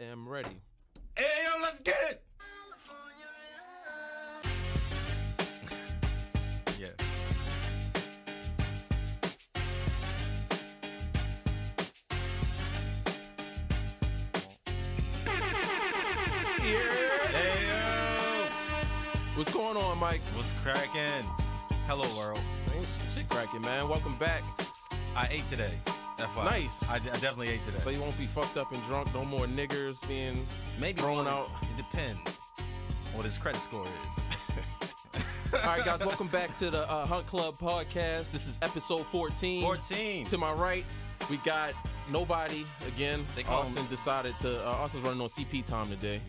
am ready. Hey, yo, let's get it! Yeah. Hey, yo! What's going on, Mike? What's cracking? Hello, world. Shit cracking, man. Welcome back. I ate today. FYI. Nice. I definitely ate today. So you won't be fucked up and drunk. No more niggers being Maybe thrown one, out. It depends what his credit score is. All right, guys. Welcome back to the Hunt Club podcast. This is episode 14. 14. To my right, we got nobody again. They call Austin him- decided to. Austin's running on CP time today.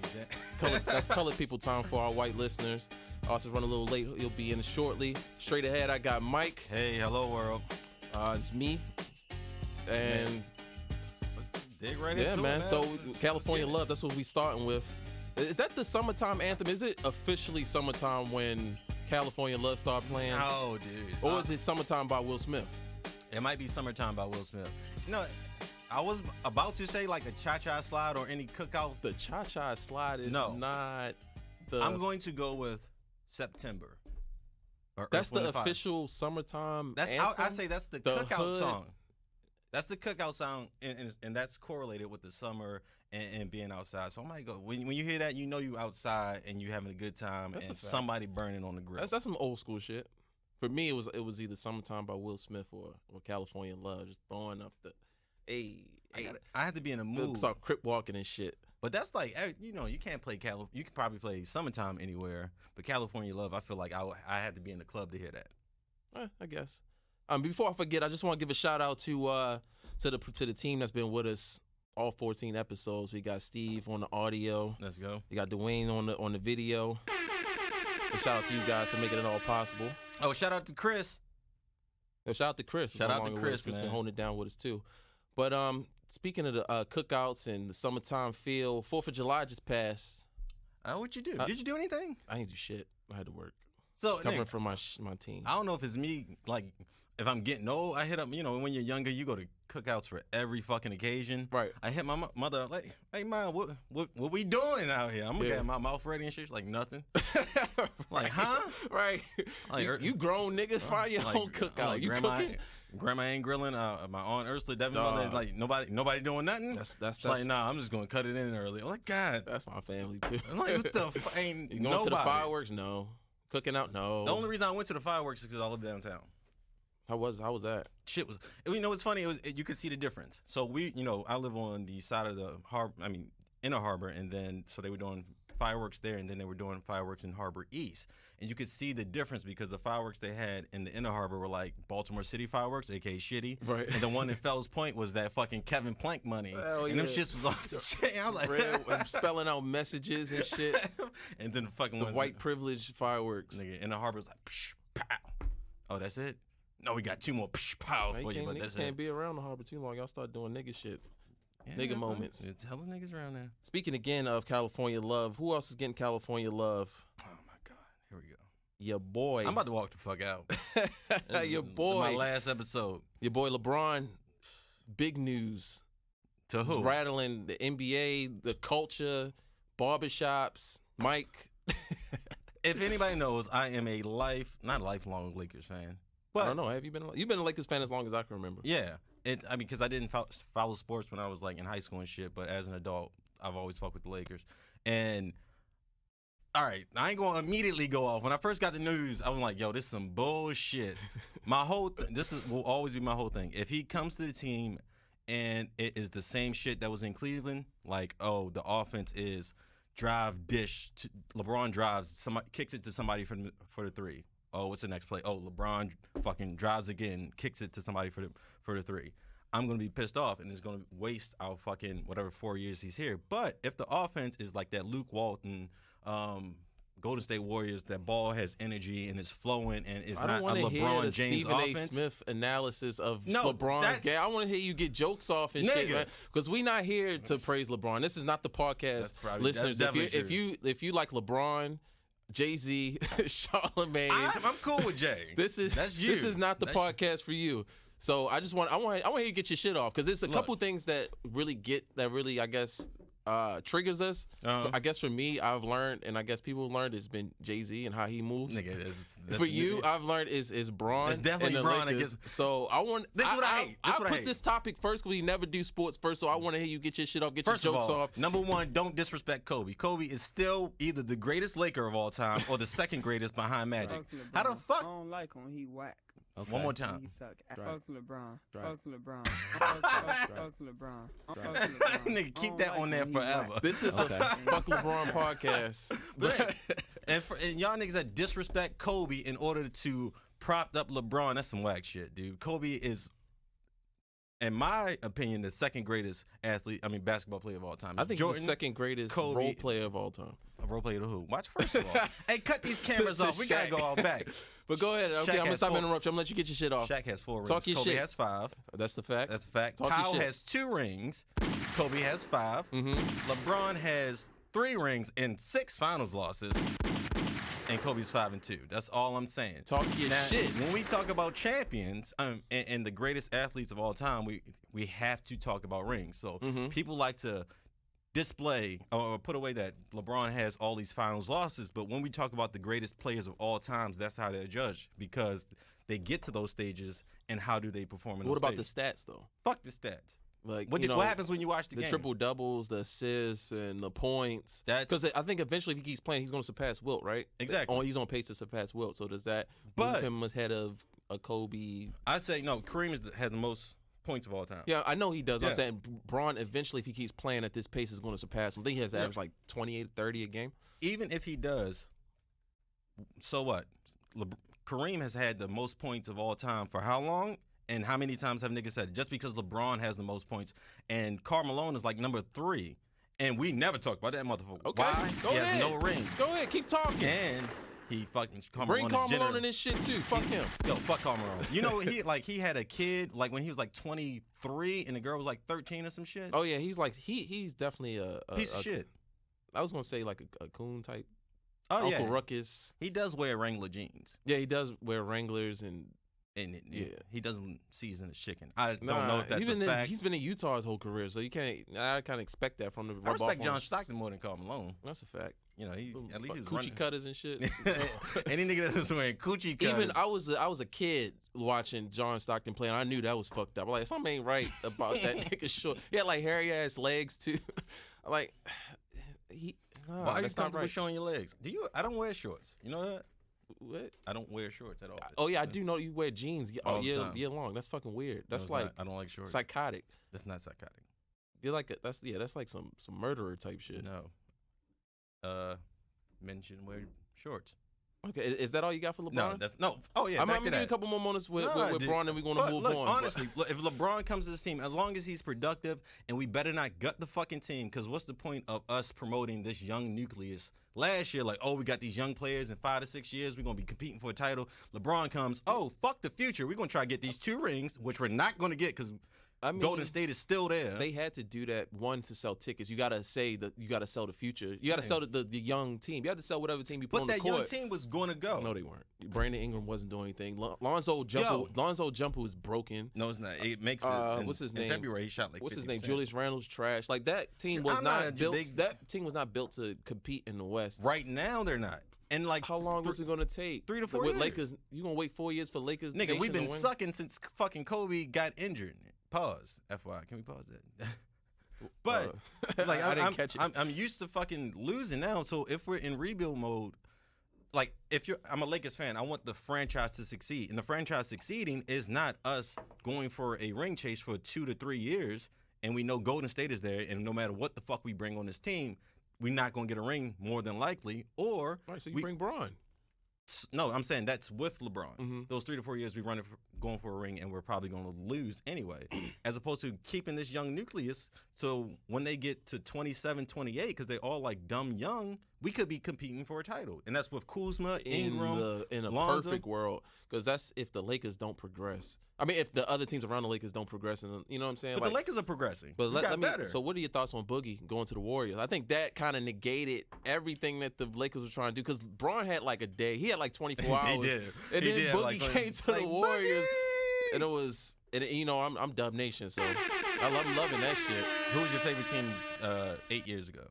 That's colored people time for our white listeners. Austin's running a little late. He'll be in shortly. Straight ahead, I got Mike. Hey, hello, world. It's me. And Let's dig right yeah, into man. it, So California Let's Love, that's what we starting with. Is that the summertime anthem? Is it officially summertime when California Love start playing? Oh, dude. Or is it Summertime by Will Smith? It might be Summertime by Will Smith. You know, I was about to say like the Cha-Cha Slide or any cookout. The Cha-Cha Slide is not the... I'm going to go with September. Or That's Earth, Wind the and Fire. official summertime That's anthem? I say that's the cookout hood. song. That's the cookout song, and that's correlated with the summer and being outside. So I might go when you hear that, you know you outside and you having a good time, That's a and fact. somebody burning on the grill. That's some old school shit. For me, it was either Summertime by Will Smith or California Love, just throwing up the... I have to be in a mood. Start crip walking and shit. But that's like, you can't play you can probably play Summertime anywhere, but California Love, I feel like I had to be in the club to hear that. I guess. Before I forget, I just want to give a shout out to the team that's been with us all 14 episodes. We got Steve on the audio. Let's go. We got Dwayne on the video. And shout out to you guys for making it all possible. Oh, shout out to Chris. Yo, shout out to Chris. Shout out to Chris, Chris man. been holding it down with us too. But speaking of the cookouts and the summertime feel, 4th of July just passed. What'd you do? Did you do anything? I didn't do shit. I had to work. So Covering Nick, for my team. I don't know if it's me, like, if I'm getting old, I hit up, when you're younger, you go to cookouts for every fucking occasion. Right. I hit my mother, like, hey, Mom, what we doing out here? I'm going to get my mouth ready and shit. She's like, nothing. Like, huh? Right. Like, you grown niggas, find your own cookout. Like, You cooking? Grandma ain't grilling. My aunt Ursula, Devin's mother, like, nobody doing nothing. That's like, nah, I'm just going to cut it in early. I'm like, God. That's my family, too. I'm like, what the fuck? Ain't You going to the fireworks? No. Cooking out? No. The only reason I went to the fireworks is because I live downtown. How was that? Shit was, what's funny? You could see the difference. So I live on the side of the harbor, in a harbor, and then, so they were doing fireworks there, and then they were doing fireworks in Harbor East. And you could see the difference because the fireworks they had in the inner harbor were like Baltimore City fireworks, aka shitty. Right. And the one in Fells Point was that fucking Kevin Plank money. Hell and them shits was off the chain. I was like, I'm spelling out messages and shit. And then the fucking The ones white privilege fireworks. nigga, in the harbor was like, psh, pow. Oh, that's it? No, we got 2 more psh, pow Man, for you, but niggas that's can't it. be around the harbor too long. Y'all start doing nigga shit. Yeah, nigga that's moments. It's hella niggas around there. Speaking again of California Love, who else is getting California Love? Oh my God, here we go. Your boy. I'm about to walk the fuck out. Your boy. My last episode. Your boy LeBron. Big news. To who? He's rattling the NBA, the culture, barbershops, Mike. If anybody knows, I am not lifelong Lakers fan. But I don't know. Have you been? You've been a Lakers fan as long as I can remember. yeah, because I didn't follow sports when I was like in high school and shit. But as an adult, I've always fucked with the Lakers. And all right, I ain't gonna immediately go off. When I first got the news, I was like, "Yo, this is some bullshit." My whole will always be my whole thing. If he comes to the team and it is the same shit that was in Cleveland, like, oh, the offense is drive, dish. LeBron drives, somebody kicks it to somebody for the three. Oh, what's the next play? Oh, LeBron fucking drives again, kicks it to somebody for the three. I'm going to be pissed off, and it's going to waste our fucking whatever 4 years he's here. But if the offense is like that Luke Walton, Golden State Warriors, that ball has energy and is flowing and is not a LeBron James Stephen offense. A. Smith analysis of LeBron's game. I want to hear you get jokes off and shit, man. Because we not here to praise LeBron. This is not the podcast, listeners. If you like LeBron, Jay-Z, Charlamagne, I'm cool with Jay. That's you. This is not the podcast for you. So I want you to get your shit off because there's a couple things that really I guess triggers us. I guess for me, I've learned, and I guess people have learned, it's been Jay-Z and how he moves. Nigga, for you, I've learned is Bron. It's definitely Bron. So I want. This is what I hate. I put this topic first because we never do sports first. So I want to hear you get your shit off, get first your jokes of all, off. Number one, don't disrespect Kobe. Kobe is still either the greatest Laker of all time or the second greatest behind Magic. How the fuck? I don't like him. He whack. Okay. One more time. He suck. Fuck LeBron. Fuck LeBron. Fuck LeBron. Nigga, keep that on there forever. This is a fuck LeBron podcast. and y'all niggas that disrespect Kobe in order to prop up LeBron, that's some whack shit, dude. Kobe is, in my opinion, the second greatest basketball player of all time. I think he's the second greatest role player of all time. A role player to who? Watch first of all. Hey, cut these cameras off. We gotta go all back. But go ahead. Okay, I'm gonna stop interrupting. I'm gonna let you get your shit off. Shaq has 4 rings. Talk your Kobe shit. has 5. That's the fact. That's a fact. Talk Kyle has 2 rings. Kobe has 5. LeBron has 3 rings and 6 finals losses. And Kobe's 5-2. That's all I'm saying. Talk your shit. When we talk about champions and the greatest athletes of all time, we have to talk about rings. So people like to display or put away that LeBron has all these finals losses, but when we talk about the greatest players of all times, that's how they're judged because they get to those stages and how do they perform in those stages. What about the stats though? Fuck the stats. Like what happens when you watch the game? The triple doubles, the assists, and the points. Because I think eventually, if he keeps playing, he's going to surpass Wilt, right? Exactly. He's on pace to surpass Wilt. So does that move him ahead of a Kobe? I'd say no. Kareem has the most points of all time. Yeah, I know he does. Yeah. I'm saying Bron eventually, if he keeps playing at this pace, is going to surpass him. I think he has average like 28, 30 a game. Even if he does, so what? Kareem has had the most points of all time for how long? And how many times have niggas said it? Just because LeBron has the most points and Karl Malone is like number 3, and we never talk about that motherfucker. Okay, why? He has no ring. Go ahead, keep talking. And he fucking bring Karl Malone in this shit too. Fuck him. Yo, fuck Karl Malone. You know he had a kid like when he was like 23 and the girl was like 13 or some shit. Oh yeah, he's definitely a piece of shit. I was gonna say like a coon type. Oh Uncle Ruckus. He does wear Wrangler jeans. Yeah, he does wear Wranglers and he doesn't season his chicken. I don't know if that's a fact. He's been in Utah his whole career, so you can't. I kind of expect that from the. I respect John Stockton more than Karl Malone. That's a fact. You know, at least he was coochie running. cutters and shit. Any nigga that was wearing coochie cutters. Even I was a kid watching John Stockton play, and I knew that was fucked up. I'm like, something ain't right about that nigga short. He had like hairy ass legs too. Like why are you comfortable showing your legs? I don't wear shorts. You know that? What? I don't wear shorts at all. Oh yeah, I do know you wear jeans all year long. That's fucking weird. That's like I don't like shorts. Psychotic. That's not psychotic. You're like that's like some murderer type shit. No. Men shouldn't wear shorts. Okay, is that all you got for LeBron? No. Oh yeah. I'm gonna give you a couple more moments with Bron, and we're gonna move on. Honestly, if LeBron comes to this team, as long as he's productive, and we better not gut the fucking team, because what's the point of us promoting this young nucleus? Last year, like, oh, we got these young players in 5 to 6 years, we're gonna be competing for a title. LeBron comes, oh, fuck the future. We're gonna try to get these 2 rings, which we're not gonna get because Golden State is still there. They had to do that to sell tickets. You gotta say that you gotta sell the future. You gotta sell the young team. You have to sell whatever team you put on the court. But that young team was gonna go. No, they weren't. Brandon Ingram wasn't doing anything. Lonzo Jumper was broken. No, it's not. It makes it. What's his name? In February, he shot like. What's 50%. his name? Julius Randle's trash. Like that team was not built. That team was not built to compete in the West. Right now, they're not. And like, how long was it gonna take? 3 to 4 years. Lakers, you gonna wait 4 years for Lakers? Nigga, we've been sucking since fucking Kobe got injured. Pause. FYI, can we pause that? But like, I didn't catch it. I'm used to fucking losing now. So if we're in rebuild mode, like I'm a Lakers fan, I want the franchise to succeed, and the franchise succeeding is not us going for a ring chase for 2 to 3 years, and we know Golden State is there, and no matter what the fuck we bring on this team, we're not gonna get a ring more than likely. Or so you bring Bron. No, I'm saying that's with LeBron. Those 3 to 4 years we going for a ring, and we're probably going to lose anyway, as opposed to keeping this young nucleus. So when they get to 27, 28, because they're all like dumb young, we could be competing for a title. And that's with Kuzma, Ingram, in a Lonzo. perfect world, because that's if the Lakers don't progress. I mean, if the other teams around the Lakers don't progress, and you know what I'm saying? But the Lakers are progressing. But let me. So what are your thoughts on Boogie going to the Warriors? I think that kind of negated everything that the Lakers were trying to do, because Bron had like a day. He had like 24 hours. He did. And then Boogie came to the Warriors, Boogie! and it was, and you know, I'm Dub Nation, so I'm loving that shit. Who was your favorite team 8 years ago?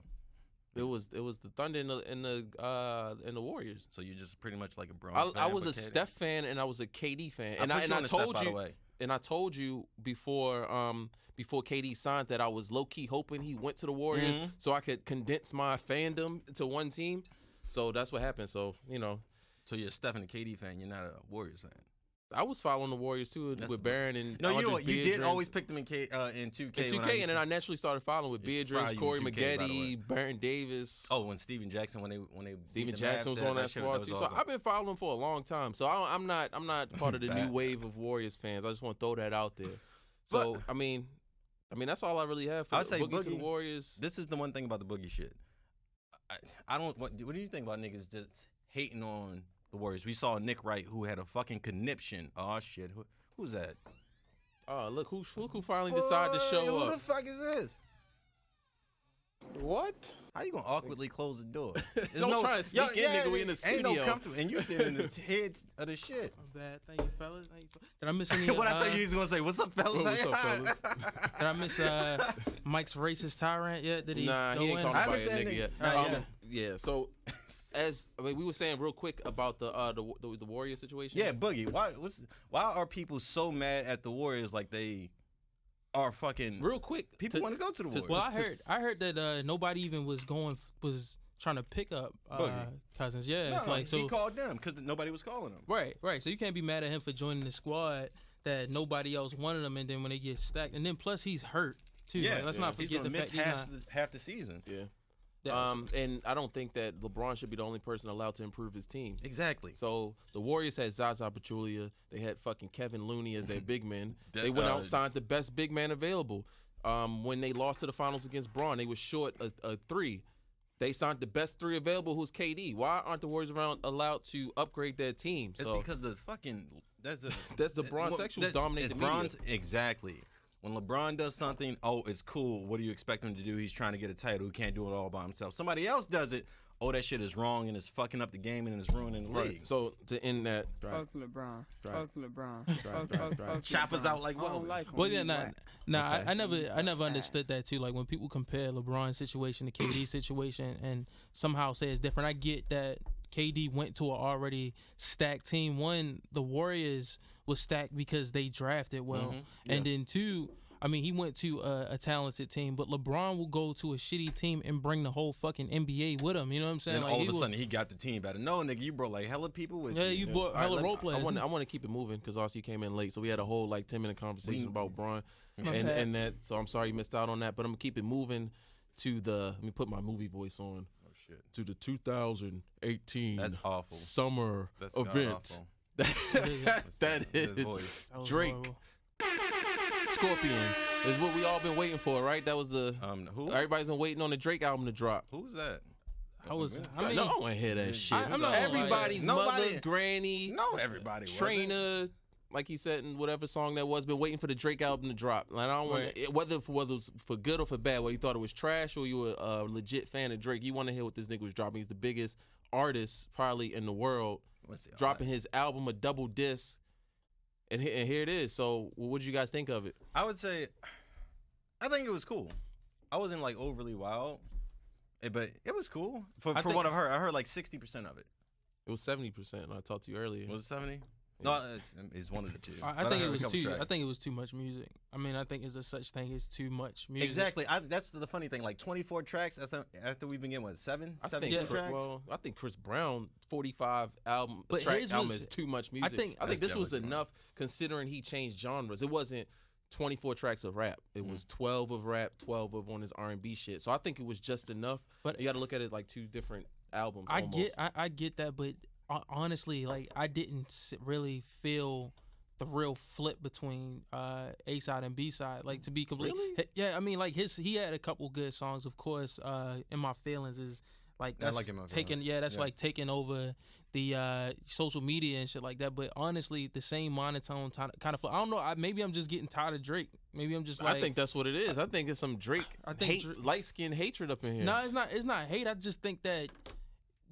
It was the Thunder and the Warriors. So you're just pretty much like a Bron. I was a Steph fan and I was a KD fan. And I told you before KD signed that I was low key hoping he went to the Warriors so I could condense my fandom to one team. So that's what happened. So So you're a Steph and a KD fan. You're not a Warriors fan. I was following the Warriors too with Baron and no, you know what? You did always pick them in 2K. In 2K, and then I naturally started following with Beatrice, Corey Maggette, Baron Davis. Oh, when Steven Jackson when they Steven Jackson was on that squad too. Awesome. So I've been following them for a long time. So I'm not part of the new wave of Warriors fans. I just want to throw that out there. So I mean that's all I really have for Boogie to the Warriors. This is the one thing about the Boogie shit. I don't. What do you think about niggas just hating on the Warriors? We saw Nick Wright, who had a fucking conniption. Oh shit, who's that? Oh look who finally decided to show up. Who the fuck is this? What? How you gonna awkwardly close the door? Don't try to sneak in, nigga. We in the studio. Ain't no comfortable, and you sitting in the heads of the shit. My bad. Thank you, fellas. Did I miss any? What I tell you, he's gonna say, "What's up, fellas?" What's up, fellas? Did I miss Mike's racist tyrant yet? Did he? Nah, he ain't called nobody a nigga yet. Yeah. So, we were saying real quick about the Warrior situation. Yeah, Boogie. Why are people so mad at the Warriors like they are fucking real quick? People want to go to the Warriors. Well, I heard that nobody even was trying to pick up Cousins. Yeah, it's like so he called them because nobody was calling him. Right. So you can't be mad at him for joining the squad that nobody else wanted him, and then when they get stacked, and then plus he's hurt too. Yeah, let's not forget the fact he's half the season. Yeah. And I don't think that LeBron should be the only person allowed to improve his team. Exactly. So the Warriors had Zaza Pachulia. They had fucking Kevin Looney as their big man. They went out and signed the best big man available. When they lost to the finals against Braun, they was short a 3. They signed the best 3 available, who's KD. Why aren't the Warriors allowed to upgrade their team? It's because the fucking that's the Bronsexuals dominate the media. Exactly. When LeBron does something, it's cool. What do you expect him to do? He's trying to get a title. He can't do it all by himself. Somebody else does it. That shit is wrong and it's fucking up the game and it's ruining the league. So to end that, fuck LeBron. Fuck LeBron. Choppers out like well. Well, yeah, I never understood that too. Like when people compare LeBron's situation to KD's situation and somehow say it's different. I get that KD went to an already stacked team. One, the Warriors was stacked because they drafted well, and then 2, I mean, he went to a talented team, but LeBron will go to a shitty team and bring the whole fucking NBA with him. You know what I'm saying? And like, all of a sudden, he got the team better. No, nigga, you brought like hella people with you. Yeah, you brought hella role players. I want to keep it moving because also you came in late, so we had a whole 10-minute conversation about Bron and that. So I'm sorry you missed out on that, but I'm gonna keep it moving to let me put my movie voice on. Oh shit! To the 2018 That's awful. Summer event. That is Drake. Scorpion is what we all been waiting for, right? That was the who? Everybody's been waiting on the Drake album to drop. Who's that? I want to hear that shit. Everybody's mother, granny, everybody, trainer, like he said in whatever song that was, been waiting for the Drake album to drop. Like, I don't want whether it was for good or for bad, whether you thought it was trash or you were a legit fan of Drake, you want to hear what this nigga was dropping. He's the biggest artist probably in the world, dropping his album a double disc. And here it is. So what did you guys think of it? I would say, I think it was cool. I wasn't like overly wild, but it was cool. For what I've heard, I heard like 60% of it. It was 70%. I talked to you earlier. Was it 70? No, it's one of the 2. I think it was too. I think it was too much music. I mean, I think there's a such thing as too much music. Exactly. That's the funny thing. Like 24 tracks after we've been getting 7 tracks. I think Chris Brown 45 album is too much music. I think this was enough considering he changed genres. It wasn't 24 tracks of rap. It was 12 of rap, 12 of on his R&B shit. So I think it was just enough. But you got to look at it like 2 different albums. I get that, but honestly, like I didn't really feel the real flip between A side and B side. Like to be complete, yeah. I mean, like he had a couple good songs, of course. In My Feelings is like that's taking, like taking over the social media and shit like that. But honestly, the same monotone kind of. I don't know. Maybe I'm just getting tired of Drake. Maybe I'm just like. I think that's what it is. I think it's some Drake. Light skin hatred up in here. No, it's not. It's not hate. I just think that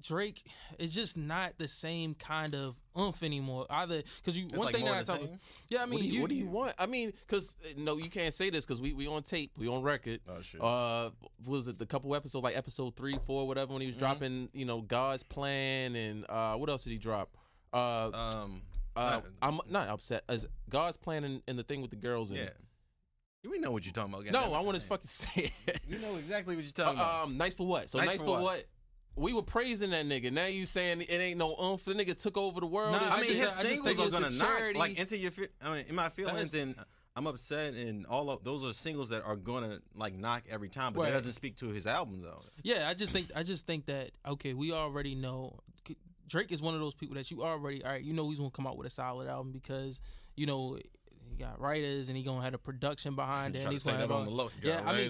Drake is just not the same kind of oomph anymore. Either because one like thing that I tell talk, yeah, I mean, what do you want? I mean, because no, you can't say this because we on tape, we on record. Oh shit. Was it the couple episodes like episode 3, 4, whatever when he was dropping, God's Plan and what else did he drop? I'm not upset as God's Plan and the thing with the girls in it. We know what you're talking about. No, I want to fucking say it. You know exactly what you're talking about. Nice for what? So nice for what? We were praising that nigga. Now you saying it ain't no oomph. The nigga took over the world. Nah, I mean, his singles are gonna knock. Like into your, in my feelings, and I'm upset, and all of those are singles that are gonna like knock every time. But that doesn't speak to his album though. Yeah, I just think that okay, we already know Drake is one of those people that you already he's gonna come out with a solid album because he got writers and he gonna have a production behind it. And he's gonna have on the low. Yeah, I mean,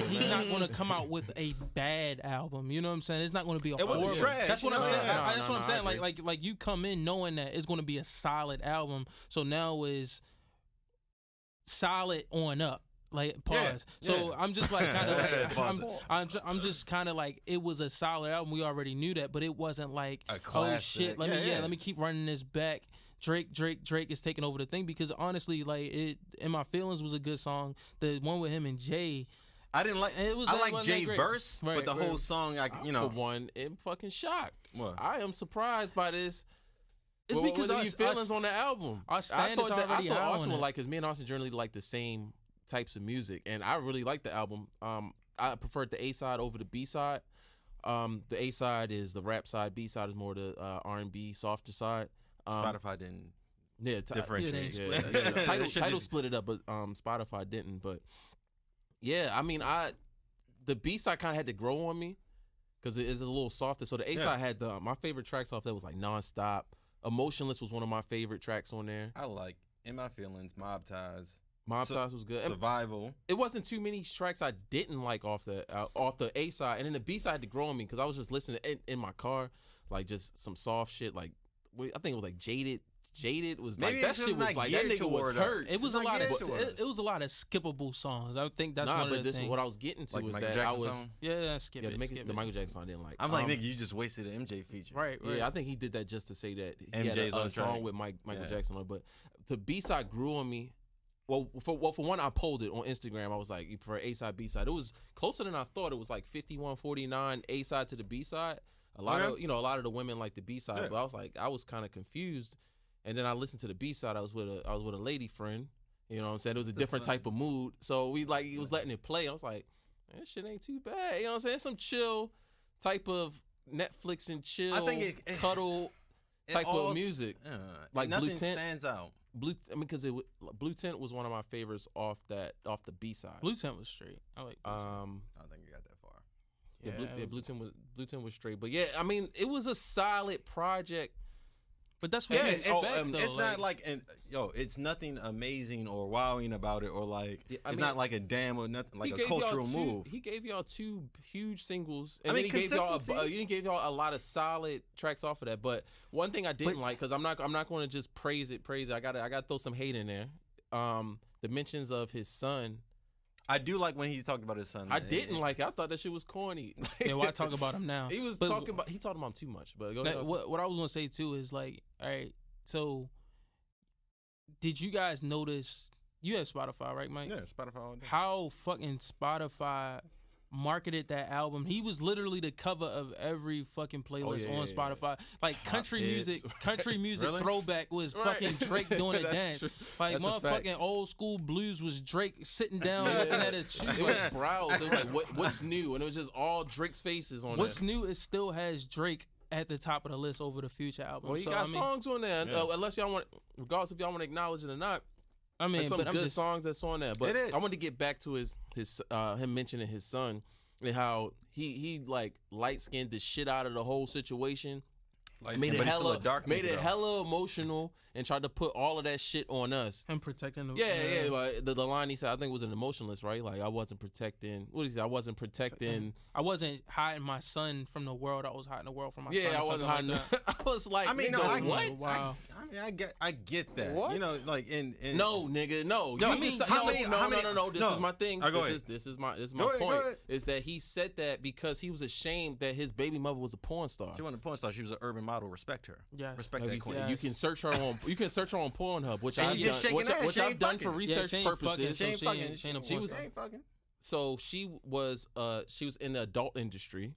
he's not gonna come out with a bad album. You know what I'm saying? It's not gonna be a horrible. That's what I'm saying. That's what I'm saying. Like you come in knowing that it's gonna be a solid album. So now is solid on up. Like pause. So I'm just like kind of like I'm just kind of like it was a solid album. We already knew that, but it wasn't like oh shit. Let me keep running this back. Drake is taking over the thing because honestly, like it in my feelings was a good song. The one with him and Jay. I didn't like. I like Jay verse, but the whole song, for one, I'm fucking shocked. What? I am surprised by this. It's because what are your feelings on the album? I thought Austin would like because me and Austin generally like the same types of music, and I really like the album. I preferred the A side over the B side. The A side is the rap side. B side is more the R&B softer side. Spotify didn't differentiate. Title split it up, but Spotify didn't. But yeah, I mean, the B side kind of had to grow on me because it is a little softer. So the A side had my favorite tracks off that was like Nonstop. Emotionless was one of my favorite tracks on there. I like In My Feelings, Mob Ties. Mob Ties was good. Survival. It wasn't too many tracks I didn't like off the A side, and then the B side had to grow on me because I was just listening in my car, like just some soft shit. Like I think it was like Jaded. Jaded was maybe like that shit was like that nigga was hurt. It was a lot of skippable songs. I think that's one of the things. What I was getting to like was Michael that Jackson I was song? Skip it. The Michael Jackson song I didn't like. I'm like nigga, you just wasted an MJ feature. Right. Yeah, I think he did that just to say that he MJ's had a song with Michael Jackson on. But the B side grew on me. Well, for one, I polled it on Instagram. I was like, you prefer A side, B side. It was closer than I thought. It was like 51-49 A side to the B side. A lot of the women like the B side, but I was kind of confused. And then I listened to the B side. I was with a lady friend. You know what I'm saying? It was a different type of mood. So he was letting it play. I was like, man, this shit ain't too bad. You know what I'm saying? Some chill type of Netflix and chill, I think cuddle type of music. Like nothing Blue Tint stands out. Because Blue Tint was one of my favorites off the B side. Blue Tint was straight. I like. I don't think you got that far. Yeah, Blue Tint was straight. But yeah, I mean, it was a solid project. But that's what it's not like it's nothing amazing or wowing about it, or like it's not like a damn or nothing like a cultural move. He gave y'all 2 huge singles, and then he gave y'all a lot of solid tracks off of that. But one thing I didn't like, because I'm not going to just praise it. I gotta throw some hate in there. The mentions of his son. I do like when he talked about his son. I didn't like it. I thought that shit was corny. Yeah, why talk about him now? He talking about him too much. But go ahead. What I was gonna say too is like, all right, so did you guys notice? You have Spotify, right, Mike? Yeah, Spotify all day. How fucking Spotify marketed that album. He was literally the cover of every fucking playlist on Spotify. Like country music really? Throwback was fucking Drake doing a dance. True. Like That's motherfucking old school blues was Drake sitting down looking at a shoe. It was browse. It was like what's new, and it was just all Drake's faces on. What's new? It still has Drake at the top of the list over the Future album. Well, he got songs on there. Unless y'all want, regardless if y'all want to acknowledge it or not. I mean, some good songs that's on there. But I want to get back to his him mentioning his son and how he like light skinned the shit out of the whole situation. made it hella emotional and tried to put all of that shit on us. Him protecting the yeah. Like the line he said, I think it was an emotionalist, right? Like I wasn't protecting. What did he say? I wasn't protecting. I wasn't hiding my son from the world. I was hiding the world from my son. Yeah, I wasn't hiding. I was like, I mean, no, what? Wow. I get that. What? You know, like in no, nigga, no. No, no. This is my thing. This is my point. Is that he said that because he was ashamed that his baby mother was a porn star. She wasn't a porn star. She was an urban model. Respect her. Yes. Respect that queen. You can search her on. You can search her on Pornhub, which I've done for research purposes. She ain't fucking. So she was in the adult industry.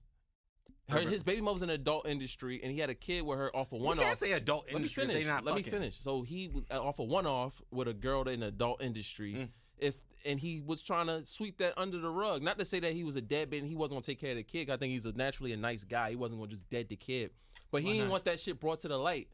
His baby mother was in the adult industry, and he had a kid with her off of one-off. You can't say adult industry. Let me finish. So he was off of one-off with a girl in the adult industry. And he was trying to sweep that under the rug. Not to say that he was a deadbeat and he wasn't gonna take care of the kid. I think he's naturally a nice guy. He wasn't gonna just dead the kid, but he didn't want that shit brought to the light.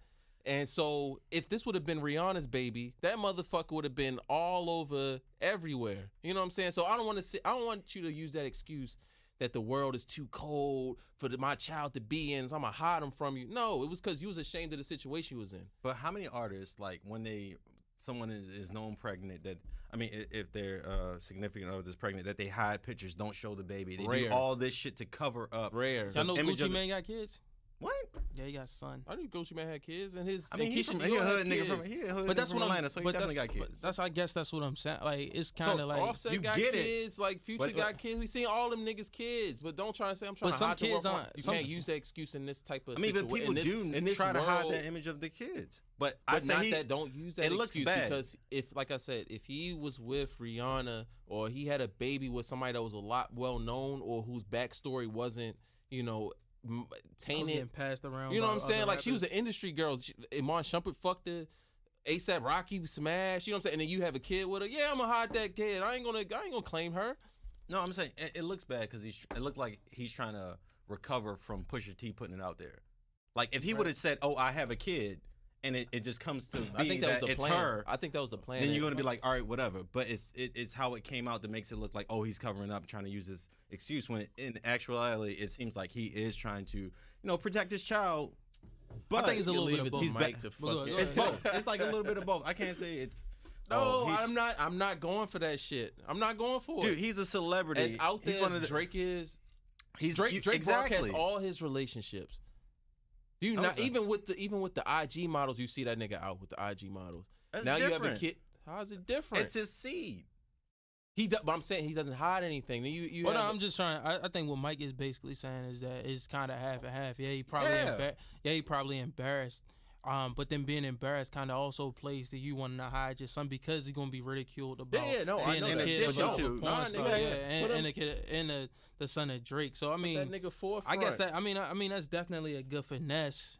And so if this would have been Rihanna's baby, that motherfucker would have been all over everywhere. You know what I'm saying? So I don't want you to use that excuse that the world is too cold for my child to be in, so I'm gonna hide him from you. No, it was because you was ashamed of the situation you was in. But how many artists, like when someone is known pregnant, that if their significant other is pregnant, that they hide pictures, don't show the baby, they do all this shit to cover up. Rare. Y'all know Gucci Mane got kids? What? Yeah, he got a son. I knew Gucci Mane had kids, and his. He's a hood nigga from Atlanta, so he definitely got kids. I guess that's what I'm saying. Like it's kind of like Offset got kids, like Future got kids. We seen all them niggas kids, but don't try to say I'm trying to hide the world. You can't use that excuse in this type of situation. But people do try to hide that image of the kids. But I say don't use that excuse because like I said, if he was with Rihanna or he had a baby with somebody that was a lot well known or whose backstory wasn't, tainted, passed around. You know what I'm saying? Like she was an industry girl. Iman Shumpert fucked her. ASAP Rocky smashed. You know what I'm saying? And then you have a kid with her. Yeah, I'm gonna hide that kid. I ain't gonna claim her. No, I'm saying it looks bad because it looked like he's trying to recover from Pusha T putting it out there. Like if he would have said, "Oh, I have a kid," and it just comes to be that it's her. I think that was the plan. Then you're gonna be like, all right, whatever. But it's how it came out that makes it look like, oh, he's covering up, trying to use this excuse. When in actuality, it seems like he is trying to, protect his child. But I think it's a little bit of both. It's both. It's like a little bit of both. I can't say it's. No, I'm not going for that shit. I'm not going for it. Dude, he's a celebrity. As out there as Drake is. Drake broadcasts all his relationships. Do you not even with the IG models? You see that nigga out with the IG models. That's now different. You have a kid. How is it different? It's his seed. But I'm saying he doesn't hide anything. I'm just trying. I think what Mike is basically saying is that it's kind of half and half. Yeah, he probably embarrassed. But then being embarrassed kind of also plays that you want to hide your son because he's gonna be ridiculed about I know and the son of Drake. So I mean, that nigga forefront. I guess that I mean that's definitely a good finesse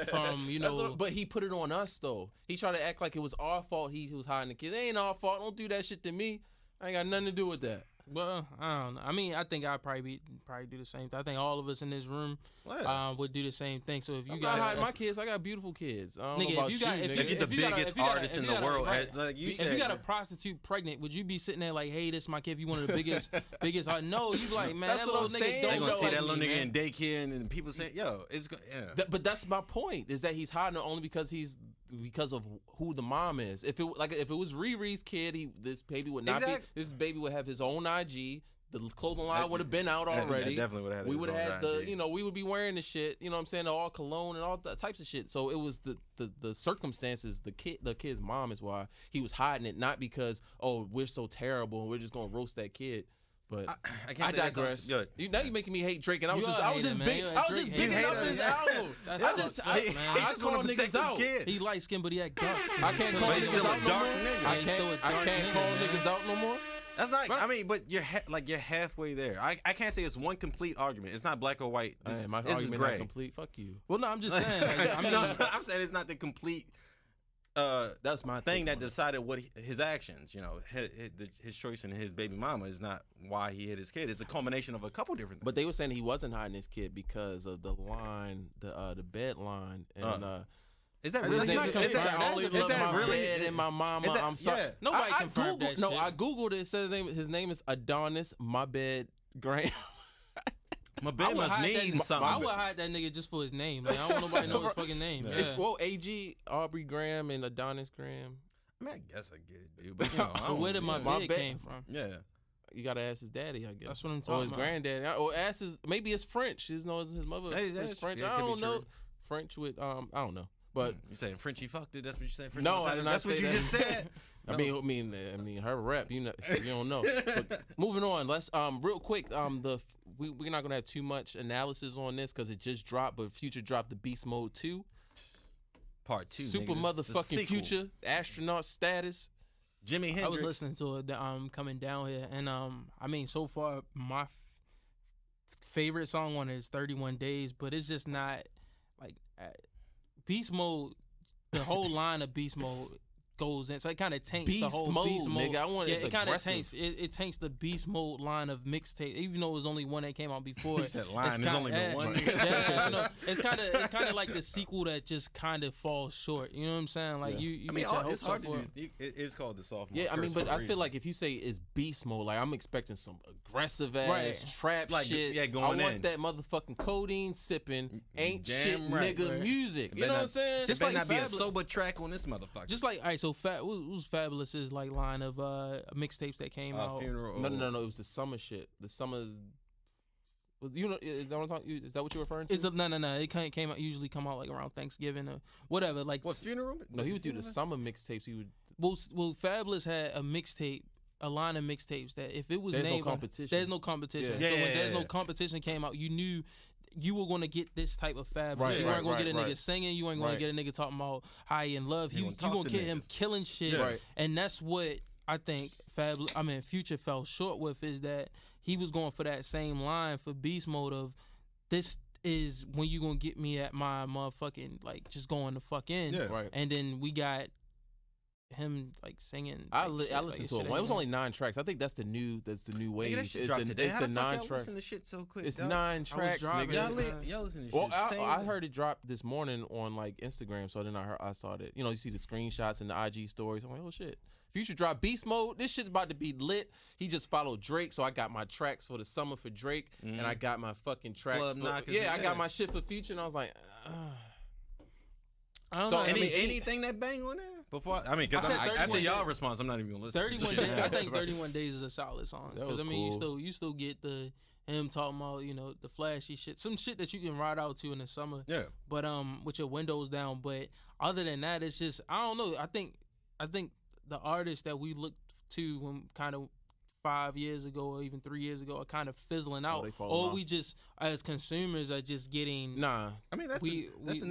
from but he put it on us though. He tried to act like it was our fault. He was hiding the kids. It ain't our fault. Don't do that shit to me. I ain't got nothing to do with that. Well, I don't know. I mean, I think I'd probably do the same thing. I think all of us in this room would do the same thing. So if you got my kids, I got beautiful kids. I don't know about if you're the biggest artist in the world, like you said, if you got a prostitute pregnant, would you be sitting there like, "Hey, this is my kid"? If you one of the biggest, no, you like, man, that's that little nigga don't they gonna see that little nigga in daycare, and people say, "Yo, it's but that's my point. Is that he's hiding only because of who the mom is. If it was Riri's kid, this baby would not be. This baby would have his own IG. The clothing line would have been out already. Definitely would have had. We would have had we would be wearing the shit. You know what I'm saying? All cologne and all types of shit. So it was the circumstances. The kid's mom is why he was hiding it, not because we're so terrible and we're just gonna roast that kid. But I digress. Now you're making me hate Drake, and I was just bigging up his album. I call niggas out. He light skinned, but he had dark skin. I can't call niggas out no more. I can't call niggas out no more. That's not. I mean, but you're halfway there. I can't say it's one complete argument. It's not black or white. My argument not complete. Fuck you. Well, no, I'm just saying. I'm saying it's not the complete. That's my thing that decided what his actions. His choice in his baby mama is not why he hit his kid. It's a culmination of a couple different things. But they were saying he wasn't hiding his kid because of the line, the bed line, and. Is that really? Is that only love my bed and my mama? I'm sorry. Yeah. Nobody confirmed that shit. No, I googled it. It says his name is Adonis My Bed Graham. My band must mean something. I would hide that nigga just for his name. Like, I don't want nobody to know his fucking name. Yeah. It's, well, AG, Aubrey Graham, and Adonis Graham. I mean, I guess I get it, dude. But you know, where did my bed came from? Yeah. You gotta ask his daddy, I guess. That's what I'm talking about. Or his granddaddy. Or ask his, maybe it's French. His mother is French. Yeah, I don't know. French with, I don't know. But you saying Frenchie fucked it? That's what you saying? No, I did not That's say what you that. just said. I mean, her rap. You don't know. But moving on. Let's real quick. We're not gonna have too much analysis on this because it just dropped. But Future dropped the Beast Mode 2, Part 2. Super motherfucking Future, astronaut status. Jimi Hendrix. I was listening to it coming down here, and I mean, so far my favorite song on it is 31 Days, but it's just not like Beast Mode. The whole line of Beast Mode goes in, so it kind of taints the whole Beast Mode. Nigga, I want it kind of taints. It taints the Beast Mode line of mixtape, even though it was only one that came out before. You said line. There's only been one. Yeah, you know, it's kind of like the sequel that just kind of falls short. You know what I'm saying? Like you I mean, it's hard to do. It is called the sophomore. Yeah, I mean, but I feel like if you say it's Beast Mode, like I'm expecting some aggressive ass trap shit. Yeah, going I want that motherfucking codeine sipping ain't shit nigga music. You know what I'm saying? Just like not be a sober track on this motherfucker. Just like, all right, so who's Fabulous's like line of mixtapes that came out? Funeral. No. It was the summer shit. The summer. You know, is that what I'm talking? Is that what you're referring to? No. It came out. Usually come out like around Thanksgiving or whatever. Like what Funeral? No, he would do the summer mixtapes. He would. Well, Fabulous had a mixtape. A line of mixtapes that if it was there's named, no competition. There's no competition. Yeah. So when there's no competition came out, you knew you were gonna get this type of Fabulous. You weren't gonna get a nigga singing. You weren't gonna get a nigga talking about high in love. You gonna get him killing shit. Right. And that's what I think Future fell short with, is that he was going for that same line for Beast Mode of this is when you gonna get me at my motherfucking like just going the fuck in. Yeah. Right. And then we got him like singing. I listened to it. It was only 9 tracks. I think that's the new wave. It's the 9 tracks. Listen to shit so quick. It's 9 tracks, nigga. Y'all listen to shit. Well, I heard it drop this morning on like Instagram, so then I saw it. You know, you see the screenshots and the IG stories. I'm like, oh shit. Future drop Beast Mode. This shit's about to be lit. He just followed Drake, so I got my tracks for the summer for Drake, and I got my fucking tracks. I got my shit for Future, and I was like, I don't know. Anything that bang on there? Before because after y'all response, I'm not even gonna listen. 31 Days. I think 31 Days is a solid song. Because I mean, cool. you still get him talking about the flashy shit, some shit that you can ride out to in the summer. Yeah. But with your windows down. But other than that, it's just I don't know. I think the artists that we looked to when kind of 5 years ago or even 3 years ago are kind of fizzling out, or we just as consumers are just getting. Nah, I mean that's the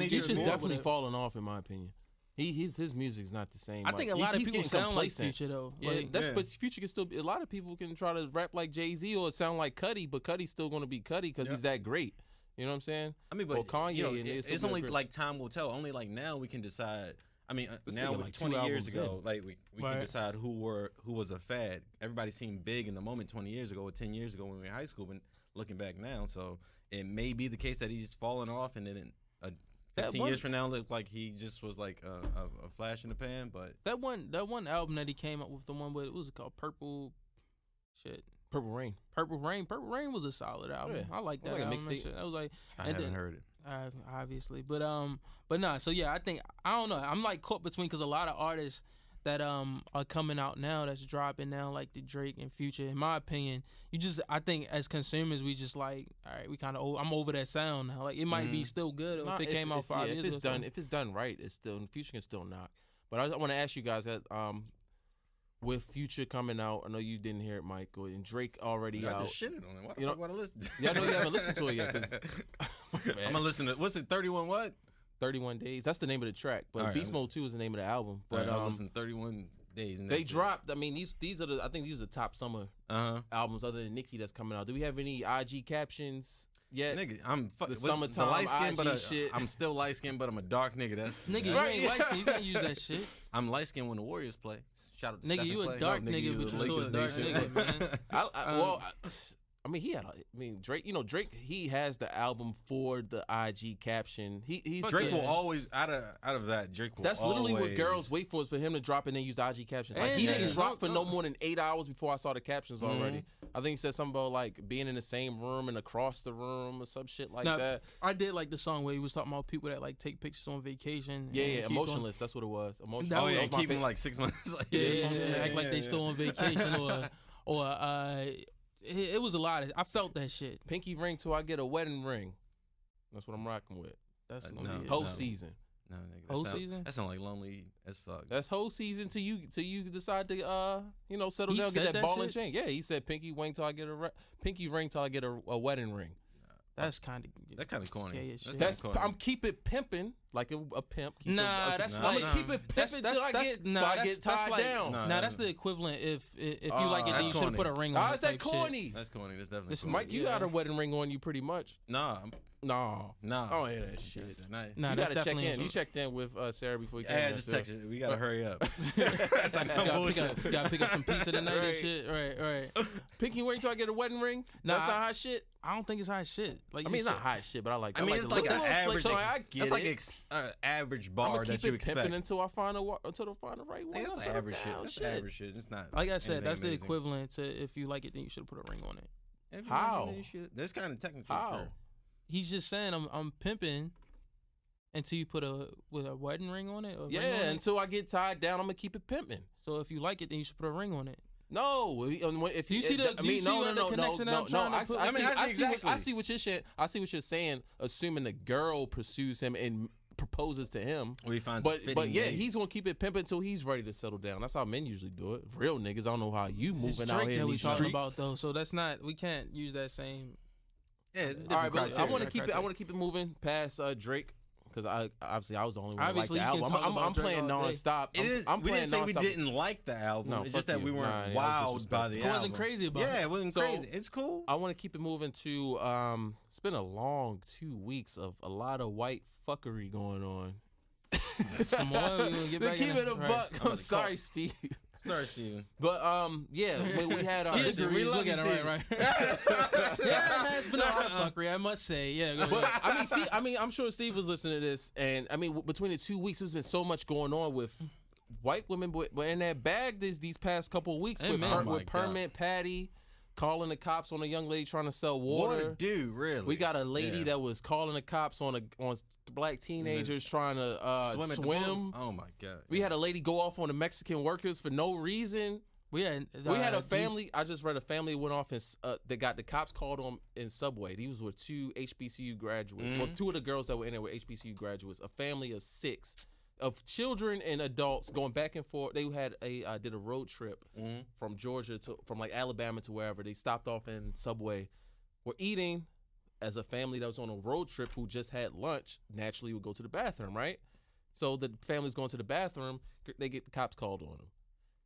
Future's definitely falling off in my opinion. His music's not the same. I think a lot of people sound like Future though. Yeah, but Future can still. A lot of people can try to rap like Jay-Z or sound like Cudi, but Cudi's still going to be Cudi because he's that great. You know what I'm saying? I mean, but Kanye, it's only like time will tell. Only like now we can decide. I mean, now like 20 years ago, like we can decide who was a fad. Everybody seemed big in the moment 20 years ago or 10 years ago when we were in high school. But looking back now, so it may be the case that he's falling off, and then 15 years from now, look like he just was like a flash in the pan. But that one album that he came up with, the one with it was called Purple Rain. Purple Rain was a solid album. Yeah. I like that album. That was like I haven't heard it. Obviously, but nah. So yeah, I don't know. I'm like caught between because a lot of artists that are coming out now that's dropping now, like the Drake and Future. In my opinion, I think as consumers we just like, all right, we kind of I'm over that sound now. Like it might be still good if it came out 5 years ago. If it's done right, it's still Future can still knock. But I want to ask you guys that with Future coming out, I know you didn't hear it, Mike, and Drake already out. I just shitted on it. Why the fuck would I listen? Yeah, I know you haven't listened to it yet. I'm gonna listen to what's it? 31 what? 31 Days. That's the name of the track. But Beast Mode 2 is the name of the album. But I listened to 31 Days. And they dropped. I mean, these are I think these are the top summer albums other than Nicki that's coming out. Do we have any IG captions yet? Nigga, I'm the summertime light skin, but shit. I'm still light skinned, but I'm a dark nigga. That's nigga. You ain't light skinned. You can't use that shit. I'm light skinned when the Warriors play. Shout out to nigga, you a dark nigga, but you still a dark nigga, man. I mean, Drake. You know, Drake. He has the album for the IG caption. He's Drake will always out of that. Drake will. That's literally what girls wait for, is for him to drop and then use the IG captions. Like he didn't drop for no more than 8 hours before I saw the captions already. I think he said something about like being in the same room and across the room or some shit like that. I did like the song where he was talking about people that like take pictures on vacation. Yeah, emotionless. That's what it was. Emotionless. Oh yeah, keeping like 6 months. Act like they still on vacation or it was a lot. I felt that shit. Pinky ring till I get a wedding ring. That's what I'm rocking with. That's whole season. No, nigga, whole season. That sound like lonely as fuck. That's whole season till you decide to settle down, get that ball and chain. Yeah, he said pinky ring till I get a wedding ring. That's kind of corny. I'm keep it pimping like a pimp. I'm gonna keep it pimping till I get tied down. Nah, that's the equivalent. If you like it, then you should have put a ring on. How's that corny? That's corny. That's definitely corny. Mike, you got a wedding ring on you pretty much. Nah. I don't hear that shit. Nah, you gotta check in. You checked in with Sarah before you came. Yeah, just text it. We gotta hurry up. That's like bullshit. You gotta pick up some pizza tonight and shit. Right. Pinky ring till I get a wedding ring. That's not hot shit. I don't think it's hot shit. Like, I mean, it's not hot shit, but I like. It's like an average. That's like an average bar that you expect. Pimping until I find the right one. That's average shit. That's average shit. It's not. Like I said, that's the equivalent to if you like it, then you should have put a ring on it. How? That's kind of technically true. He's just saying I'm pimping until you put a wedding ring on it. Until I get tied down, I'm gonna keep it pimping. So if you like it, then you should put a ring on it. No, if you see the connection I'm trying to put. I see what you're saying. I see what you're saying. Assuming the girl pursues him and proposes to him, but he's gonna keep it pimping until he's ready to settle down. That's how men usually do it. Real niggas, I don't know how you moving out here in these streets. About though, so that's not. We can't use that same. Yeah, it's all right, but I want to keep it. I want to keep it moving past Drake, because I was the only one who liked the album. I'm playing nonstop. We didn't say we didn't like the album. No, it's just that we weren't wowed by the album. I wasn't crazy about it. Yeah, it wasn't crazy. It's cool. I want to keep it moving to. It's been a long 2 weeks of a lot of white fuckery going on. Some more. We're gonna get back keep it a buck. I'm sorry, Steve. Sorry, Steven. But we had we look at it right. Yeah, it has been a hot fuckery, I must say. Yeah, but I'm sure Steve was listening to this, and I mean, between the 2 weeks, there's been so much going on with white women, but in that bag these past couple of weeks with Permit Patty calling the cops on a young lady trying to sell water. What a dude, really? We got a lady that was calling the cops on black teenagers trying to swim. Oh my god! We had a lady go off on the Mexican workers for no reason. We had a family. I just read a family went off and they got the cops called on in Subway. These were 2 HBCU graduates. Well, 2 of the girls that were in there were HBCU graduates. A family of 6. Of children and adults going back and forth. They had did a road trip from Georgia from like Alabama to wherever. They stopped off in Subway. Were eating as a family that was on a road trip who just had lunch. Naturally, would go to the bathroom, right? So the family's going to the bathroom. They get the cops called on them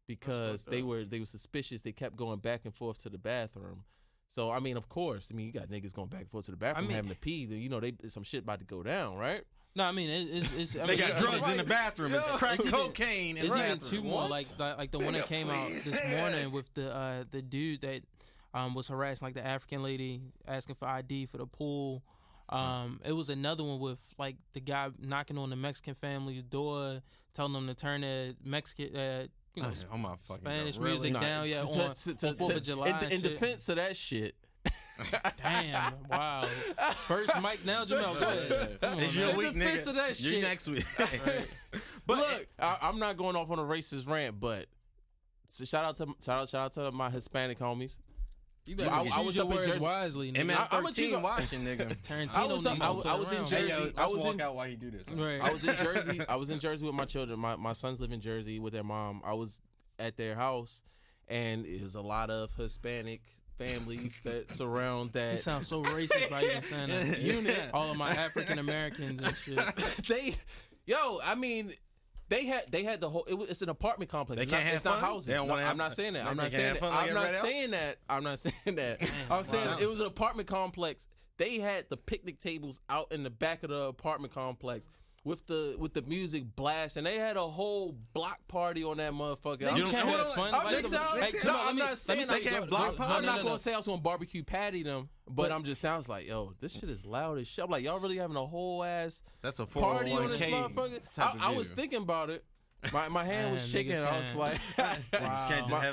because they were suspicious. They kept going back and forth to the bathroom. So I mean, of course, you got niggas going back and forth to the bathroom having to pee. Some shit about to go down, right? No, I mean it's they got drugs in the bathroom. It's crack cocaine in the bathroom. There's even 2 more, like the one that came out this morning with the dude that was harassing like the African lady, asking for ID for the pool. It was another one with like the guy knocking on the Mexican family's door, telling them to turn their Mexican Spanish music down. On 4th of July. In defense of that shit. Damn! Wow. First Mike, now Jamel. Go ahead. It's your week, nigga. Of that shit. Next week. But look, I'm not going off on a racist rant, but shout out to my Hispanic homies. You better use your words wisely. MS-13 watching, nigga. Tarantino. I was in Jersey. I was walk out while he do this. Right. I was in Jersey. I was in Jersey with my children. My sons live in Jersey with their mom. I was at their house, and it was a lot of Hispanic families that surround that. You sound so racist by even saying that. Unit. All of my African Americans and shit. They had the whole. It's an apartment complex. They can't have fun? Not housing. I'm not saying that. I'm not saying that. I'm saying it was an apartment complex. They had the picnic tables out in the back of the apartment complex with the music blast, and they had a whole block party on that motherfucker. You can't have fun. I'm not saying they can't block party. I'm not gonna say I was gonna barbecue patty them, but I'm just sounds like, yo, this shit is loud as shit. I'm like, y'all really having a whole ass party on this motherfucker? I was thinking about it. My hand was shaking. I was like,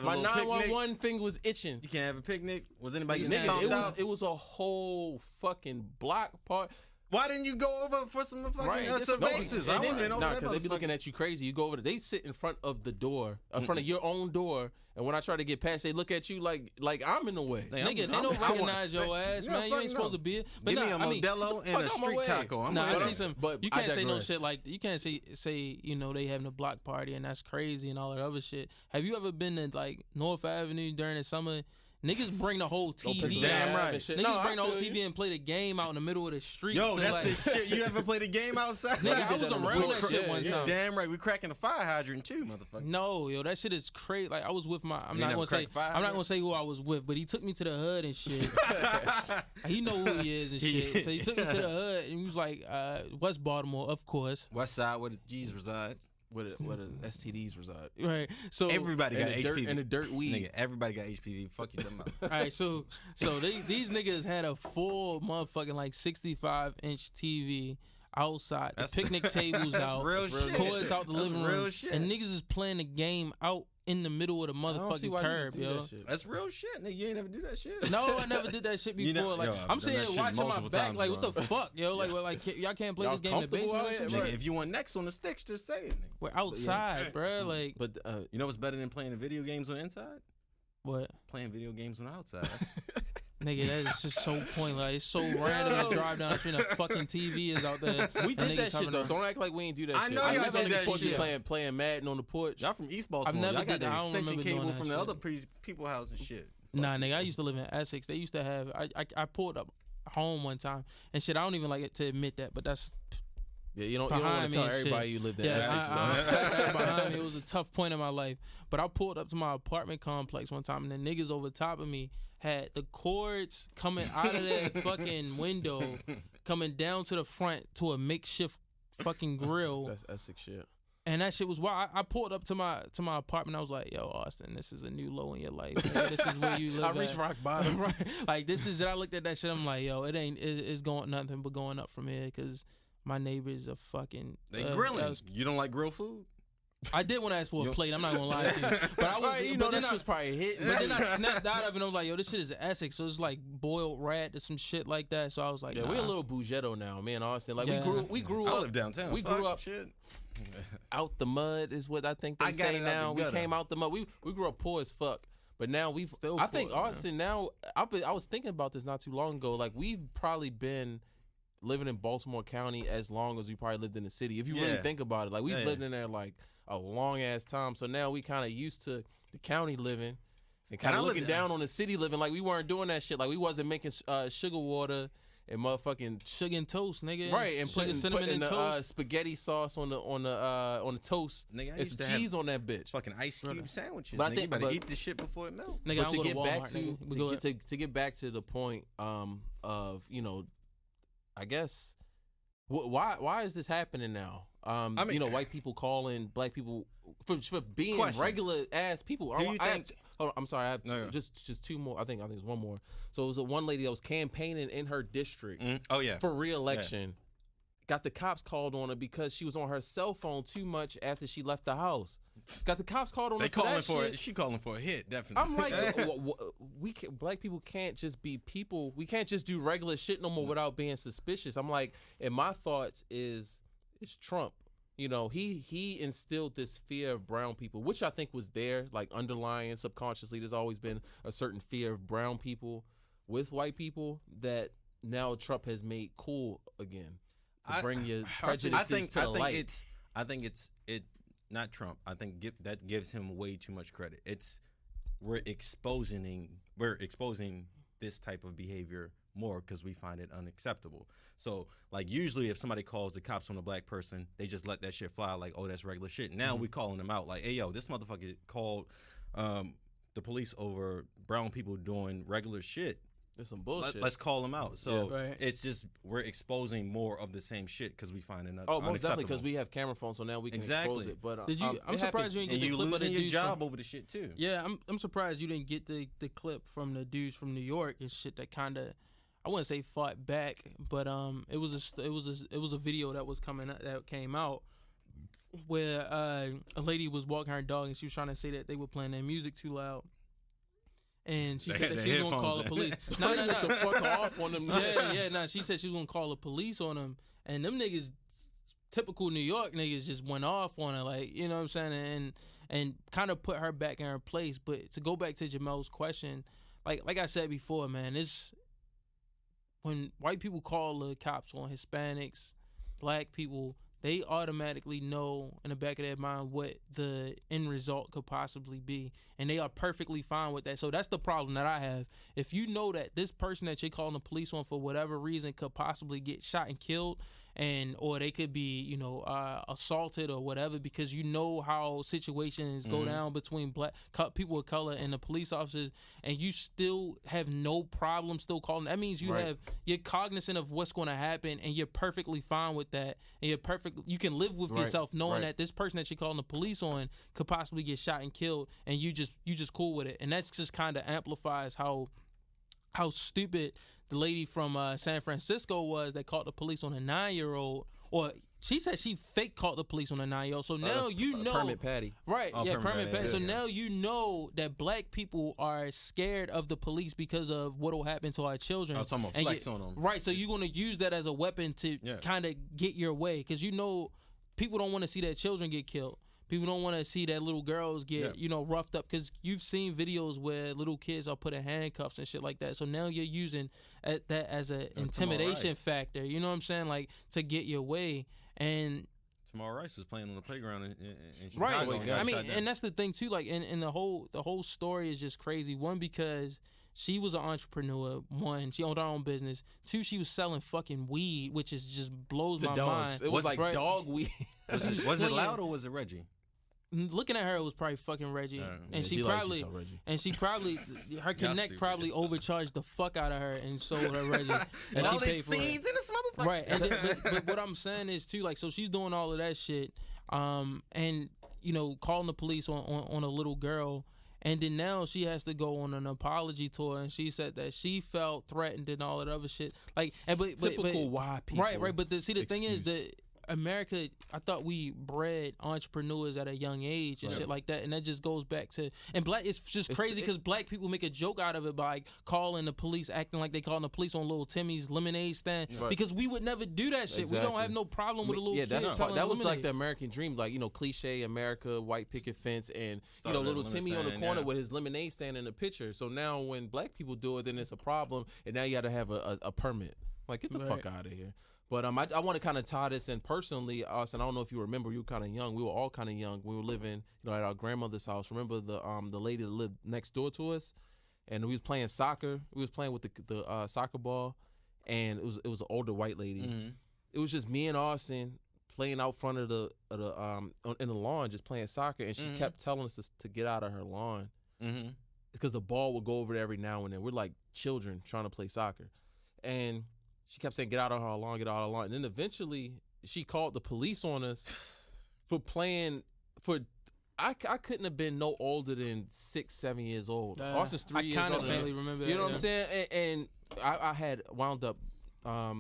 my 911 finger was itching. You can't have a picnic. Was anybody getting it was a whole fucking block party. Why didn't you go over for some fucking cervezas? I wouldn't know. Because they be looking at you crazy. You go over there. They sit in front of the door, in front of your own door. And when I try to get past, they look at you like I'm in the way. Nigga, they don't recognize your ass, man. You ain't supposed to be it. Give me a Modelo and a street taco. But you can't say no shit like you can't say they having a block party and that's crazy and all that other shit. Have you ever been to like North Avenue during the summer? Niggas bring the whole TV. Damn right. Niggas bring the whole TV and play the game out in the middle of the street. Yo, that's the shit. You ever played a game outside? Nigga, I was around that shit one time. Damn right. We cracking the fire hydrant too, motherfucker. No, yo, that shit is crazy. Like I was with my. I'm not gonna say who I was with, but he took me to the hood and shit. He know who he is and shit. So he took me to the hood and he was like, West Baltimore, of course. West Side, where the G's reside. Where the STDs reside. Right. So everybody got HPV. And the dirt weed. Nigga, everybody got HPV. Fuck you talking about. All right, so these niggas had a full motherfucking like 65-inch TV outside. The picnic tables out. Real shit. Toys out the living room. Real shit. And niggas is playing the game out in the middle of the motherfucking curb, yo. That's real shit, nigga. You ain't never do that shit. No, I never did that shit before. I'm sitting here watching my back, like, what the fuck, yo? Like, y'all can't play this game in the basement. Nigga, if you want next on the sticks, just say it, nigga. We're outside, bro. Like, but you know what's better than playing the video games on the inside? What? Playing video games on the outside. Nigga, that is just so pointless. Like, it's so random to drive down the street and a fucking TV is out there. We did that shit though, so don't act like we ain't do that shit. I know y'all did that shit. Playing Madden on the porch. Y'all from East Baltimore. I've never got did that. the extension cable from the other people's house and shit. Nah, nigga, I used to live in Essex. They used to have. I pulled up home one time and shit. I don't even like it to admit that, but that's. Yeah, you don't want to tell everybody you lived in Essex. Behind me, it was a tough point in my life. But I pulled up to my apartment complex one time, and the niggas over top of me had the cords coming out of that fucking window, coming down to the front to a makeshift fucking grill. That's Essex shit. And that shit was wild. I pulled up to my apartment. I was like, "Yo, Austin, this is a new low in your life. Man. This is where you live." I reached rock bottom. Right? Like this is. I looked at that shit. I'm like, "Yo, it's going nothing but going up from here." Because my neighbors are fucking. They grilling. You don't like grilled food? I did want to ask for a plate. I'm not gonna lie to you, but I was, that shit's probably hitting. But then I snapped out of it and I was like, "Yo, this shit is Essex, so it's like boiled rat or some shit like that." So I was like, "Yeah, we're a little bougetto now, man, Austin. Like we grew up. I live downtown. We grew up out the mud is what I think they say now. We came out the mud. We grew up poor as fuck, but now we've still. I think Austin now. I was thinking about this not too long ago. Like we've probably been living in Baltimore County as long as we probably lived in the city. If you really think about it, like we've lived in there like a long ass time. So now we kind of used to the county living and kind of looking down on the city living. Like we weren't doing that shit. Like we wasn't making sugar water and motherfucking sugar and toast, nigga. Right, and putting the spaghetti sauce on the toast. Nigga, and some cheese on that bitch. Fucking ice cube sandwiches. But I think you better eat this shit before it melts. Nigga, to get back to the point of I guess why is this happening now? I mean, white people calling black people for being regular ass people. I'm sorry. I have just two more. I think there's one more. So it was one lady that was campaigning in her district. For re-election. Yeah. Got the cops called on her because she was on her cell phone too much after she left the house. Got the cops called on her. They calling for it. She calling for a hit, definitely. I'm like, black people can't just be people. We can't just do regular shit no more without being suspicious. I'm like, and my thoughts is Trump. He instilled this fear of brown people, which I think was there, like underlying subconsciously. There's always been a certain fear of brown people with white people that now Trump has made cool again. To bring your prejudices to the light. I think it's not Trump. I think that gives him way too much credit. We're exposing this type of behavior more because we find it unacceptable. So like usually if somebody calls the cops on a black person, they just let that shit fly like, oh, that's regular shit. Now we calling them out like, hey yo, this motherfucker called the police over brown people doing regular shit. It's some bullshit. Let's call them out. So it's just we're exposing more of the same shit because we find another. Oh, most definitely because we have camera phones, so now we can expose it. But I'm surprised you didn't get the clip of the dudes your job over the shit too. Yeah, I'm surprised you didn't get the clip from the dudes from New York and shit that kind of, I wouldn't say fought back, but it was a video that came out where a lady was walking her dog and she was trying to say that they were playing their music too loud. And she said that she was gonna call the police. No. The fuck off on them. Yeah. She said she was gonna call the police on them, and them niggas, typical New York niggas, just went off on her, like, you know what I'm saying, and kind of put her back in her place. But to go back to Jamel's question, like I said before, man, it's when white people call the cops on Hispanics, black people, they automatically know in the back of their mind what the end result could possibly be. And they are perfectly fine with that. So that's the problem that I have. If you know that this person that you're calling the police on for whatever reason could possibly get shot and killed, or they could be, assaulted or whatever, because you know how situations go down between black people of color and the police officers, and you still have no problem still calling. That means you're cognizant of what's going to happen, and you're perfectly fine with that, and you can live with yourself knowing that this person that you're calling the police on could possibly get shot and killed, and you just cool with it. And that's just kind of amplifies how stupid the lady from San Francisco was that called the police on a 9-year-old, or she said she fake called the police on a 9-year-old. So now you know. Permit Patty. Right, Permit Patty. So now you know that black people are scared of the police because of what will happen to our children. I'm talking about flex on them. Right, so you're going to use that as a weapon to kind of get your way, because you know people don't want to see their children get killed. People don't want to see that little girls get, roughed up, because you've seen videos where little kids are put in handcuffs and shit like that. So now you're using that as an intimidation factor, you know what I'm saying, like, to get your way. And Tamar Rice was playing on the playground in Chicago. Right. I mean, and that's the thing too, like, and the whole story is just crazy. One, because she was an entrepreneur. One, she owned her own business. Two, she was selling fucking weed, which is just blows my mind. It was like dog weed. Was it loud or was it Reggie? Looking at her, it was probably fucking Reggie, and she probably her connect probably overcharged the fuck out of her and sold her Reggie, and all she paid for it. In this motherfucker. Right, but what I'm saying is too, like, so she's doing all of that shit, and calling the police on a little girl. And then now she has to go on an apology tour, and she said that she felt threatened and all that other shit. Like, but typical white people. Right. But the thing is that America, I thought we bred entrepreneurs at a young age and shit like that, and that just goes back to, and black. It's just crazy because black people make a joke out of it by calling the police, acting like they calling the police on little Timmy's lemonade stand, because we would never do that shit. Exactly. We don't have no problem with a little kid selling that was lemonade. like the American dream, like, cliche America, white picket fence, and little Timmy on the corner with his lemonade stand in the picture. So now when black people do it, then it's a problem, and now you got to have a permit. Like, get the fuck out of here. But I want to kind of tie this in personally, us, and I don't know if you remember, you were kind of young. We were all kind of young. We were living, at our grandmother's house. Remember the lady that lived next door to us, and we was playing soccer. We was playing with the soccer ball, and it was an older white lady. Mm-hmm. It was just me and Austin playing out front of in the lawn, just playing soccer, and she kept telling us to get out of her lawn because the ball would go over there every now and then. We're like children trying to play soccer, and she kept saying, get out of her lawn, get out of her lawn. And then eventually she called the police on us for playing I couldn't have been no older than 6-7 years old. Austin's 3 years old. I kind of faintly remember that. You know what I'm saying? And I had wound up, I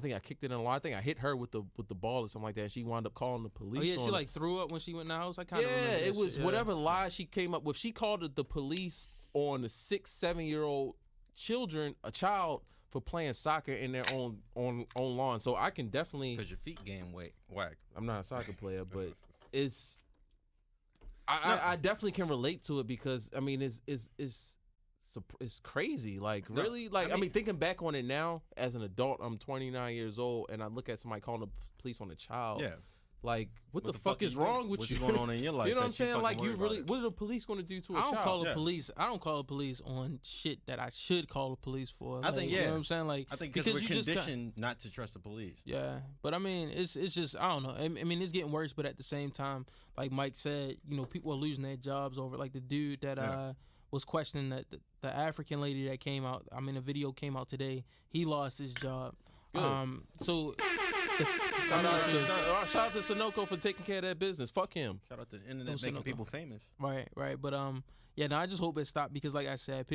think I kicked it in the lawn. I think I hit her with the ball or something like that. She wound up calling the police. Oh yeah, she like threw up when she went in the house. I kind of remember. Yeah, it was whatever lie she came up with. She called the police on the 6-7 year old a child, for playing soccer in their own lawn. So I can definitely, because your feet game whack. I'm not a soccer player, but I definitely can relate to it, because I mean it's crazy. Like, really, like, I mean, thinking back on it now as an adult, I'm 29 years old, and I look at somebody calling the police on a child. Yeah. Like, what the fuck is wrong with you? What's going on in your life? You know what I'm saying? Like, you really, what are the police going to do to a child? I don't call the police on shit that I should call the police for. I think, you know what I'm saying? Like, I think because we're conditioned not to trust the police. Yeah, but I mean, it's just, I don't know. I mean, it's getting worse, but at the same time, like Mike said, people are losing their jobs over, like the dude that was questioning that the African lady that came out. I mean, the video came out today. He lost his job. Good. So shout out to Sunoco for taking care of that business. Fuck him. Shout out to the internet making people famous. Right. But yeah, no, I just hope it stopped because, like I said,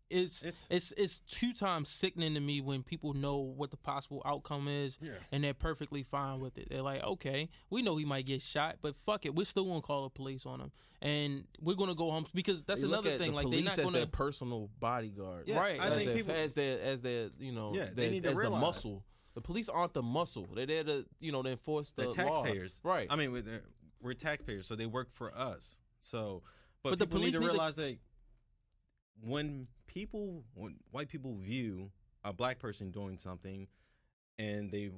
it's 2 times sickening to me when people know what the possible outcome is and they're perfectly fine with it. They're like, okay, we know he might get shot, but fuck it, we're still gonna call the police on him and we're gonna go home because that's another thing. Like they're not as gonna their personal bodyguard, right? I think as their they need to as the realize. muscle. The police aren't the muscle. They're there to to enforce the taxpayers, law. Right? I mean, we're taxpayers, so they work for us. So, but the people police need to realize that when white people view a black person doing something and they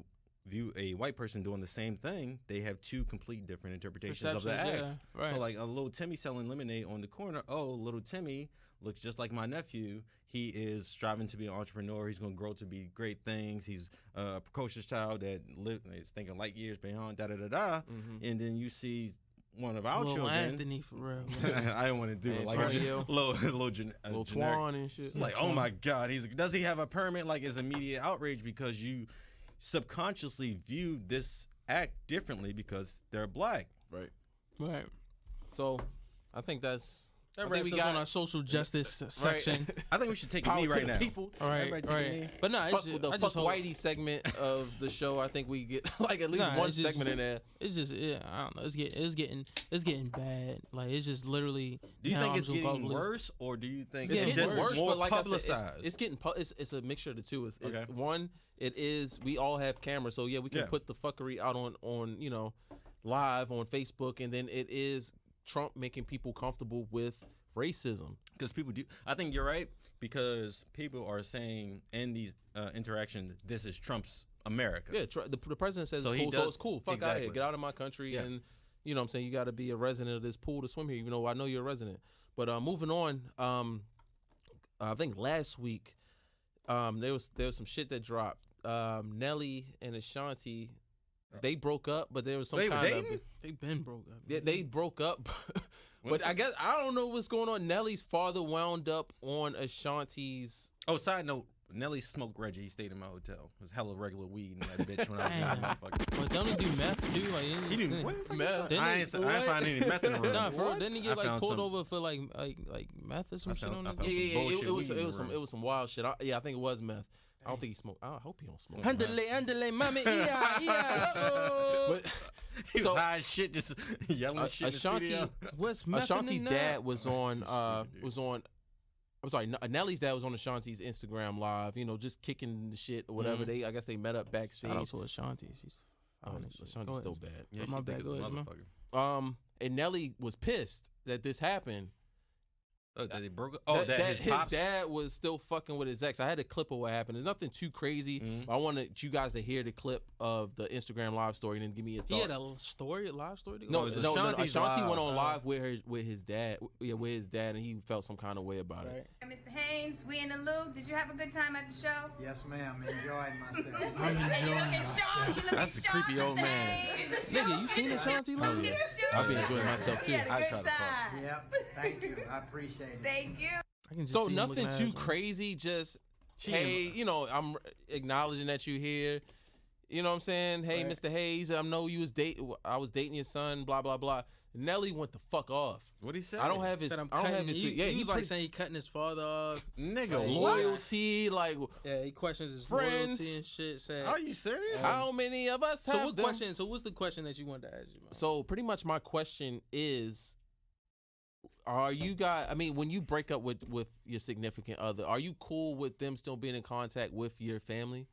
view a white person doing the same thing, they have 2 complete different interpretations of the acts. Yeah, right. So like a little Timmy selling lemonade on the corner, little Timmy looks just like my nephew. He is striving to be an entrepreneur. He's going to grow to be great things. He's a precocious child that is thinking light years beyond, da-da-da-da. And then you see one of our children. Anthony, for real. I don't want to do it like little Twan and shit. Like, oh my God, does he have a permit? Like, it's immediate outrage because you subconsciously view this act differently because they're black. Right. So, I think that's. That wraps us on our social justice section. I think we should take a knee right now. People. All right. But no, the fuck Whitey segment of the show. I think we get like at least one segment in there. It's just I don't know. It's getting bad. Like it's just literally. Do you think it's getting worse, or do you think it's getting worse? More but like publicized? I said, it's getting. It's a mixture of the two. It's one. It is. We all have cameras, so yeah, we can put the fuckery out on live on Facebook, and then it is Trump making people comfortable with racism. Because people do. I think you're right, because people are saying in these interactions, this is Trump's America. Yeah, the president says it's cool, so it's cool. Fuck out of here. Get out of my country. And, you know what I'm saying, you got to be a resident of this pool to swim here, even though I know you're a resident. But moving on, I think last week there was some shit that dropped. Nelly and Ashanti, they broke up, but there was some They've been broke up. Yeah, they broke up, but I guess I don't know what's going on. Nelly's father wound up on Ashanti's. Oh, side note, Nelly smoked Reggie. He stayed in my hotel. It was hella regular weed in that bitch when I was in that motherfucker. But don't he do meth too? Like he do meth. I ain't find any meth in the room. Nah, for real. Didn't he get like pulled over for like meth or some shit on it? Yeah. It was some wild shit. I think it was meth. I don't think he smoked. I hope he don't smoke. Andale, mami, But he was high as shit, just yelling shit. Ashanti's dad was on. I'm sorry. Nelly's dad was on Ashanti's Instagram live. You know, just kicking the shit or whatever. I guess they met up backstage. Shout out to Ashanti. Ashanti's still bad. Yeah, my bad. Go ahead, motherfucker. And Nelly was pissed that this happened. That they broke up? Oh, that his dad was still fucking with his ex. I had a clip of what happened. There's nothing too crazy. But I wanted you guys to hear the clip of the Instagram live story and then give me your thoughts. He had a live story? No, Ashanti went on live with his dad. Yeah, with his dad, and he felt some kind of way about it. Mr. Haynes, we in the loop. Did you have a good time at the show? Yes, ma'am. Enjoying myself. I'm enjoying myself. That's a creepy old man. Nigga, you seen Ashanti live? Yeah. I'll be enjoying myself too. I try to fuck. Yep. Thank you. I appreciate it. Thank you. So nothing too crazy, just hey, I'm acknowledging that you're here. You know what I'm saying? Hey, right. Mr. Hayes, I know you was I was dating your son, blah blah blah. Nelly went the fuck off. What'd he say? I don't have his. He was like saying he cutting his father off. Nigga, loyalty, like he questions his friends loyalty and shit. Saying, are you serious? How many of us have them? So what's the question that you wanted to ask you? So pretty much my question is, are you guys? I mean, when you break up with your significant other, are you cool with them still being in contact with your family?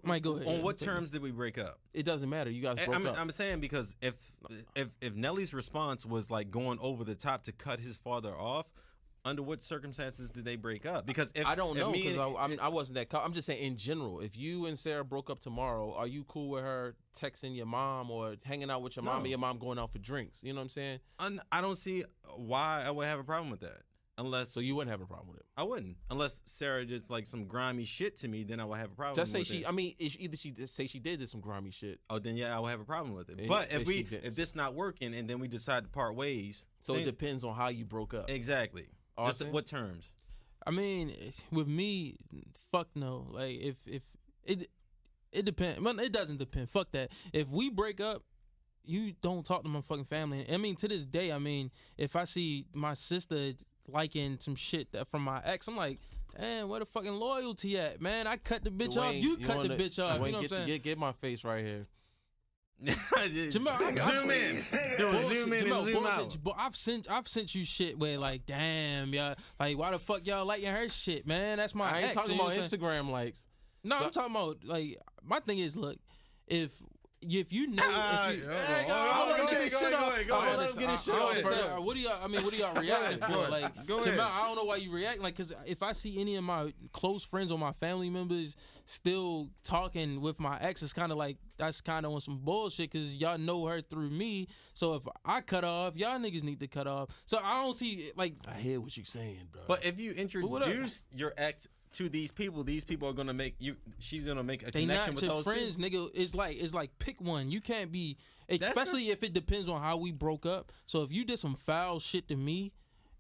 Mike, go ahead. On what terms did we break up? It doesn't matter. You guys broke up. I'm saying because if Nelly's response was like going over the top to cut his father off, under what circumstances did they break up? Because I don't know because I wasn't that. I'm just saying in general. If you and Sarah broke up tomorrow, are you cool with her texting your mom or hanging out with your mom and your mom going out for drinks? You know what I'm saying? I don't see why I would have a problem with that. Unless so you wouldn't have a problem with it. I wouldn't, unless Sarah did like some grimy shit to me. Then I would have a problem. Just say with she. it. I mean, either she say she did some grimy shit. Oh, then yeah, I would have a problem with it. And But if this not working and then we decide to part ways, so then, it depends on how you broke up. Exactly. Just what terms? I mean, with me, fuck no. Like if it depends. Well, it doesn't depend. Fuck that. If we break up, you don't talk to my fucking family. I mean, to this day, I mean, if I see my sister liking some shit from my ex, I'm like, damn, where the fucking loyalty at, man? I cut the bitch off. You cut the bitch off. You know what I'm saying? Get my face right here. Jamal, zoom in. Zoom in and zoom out. But I've sent you shit where like, damn, y'all, like, why the fuck y'all liking her shit, man? That's my I ain't ex, talking about Instagram likes. No, I'm talking about, like, my thing is, look, if you know, Go ahead. What are y'all reacting for? Like, go Jamal, ahead. I don't know why you reacting. Like, cause if I see any of my close friends or my family members still talking with my ex, it's kind of like that's kind of on some bullshit. Cause y'all know her through me. So if I cut off, y'all niggas need to cut off. So I don't see like. I hear what you're saying, bro. But if you introduce your ex to these people are gonna make you. She's gonna make a connection with those friends, people. nigga. It's like pick one. You can't be, especially if it depends on how we broke up. So if you did some foul shit to me,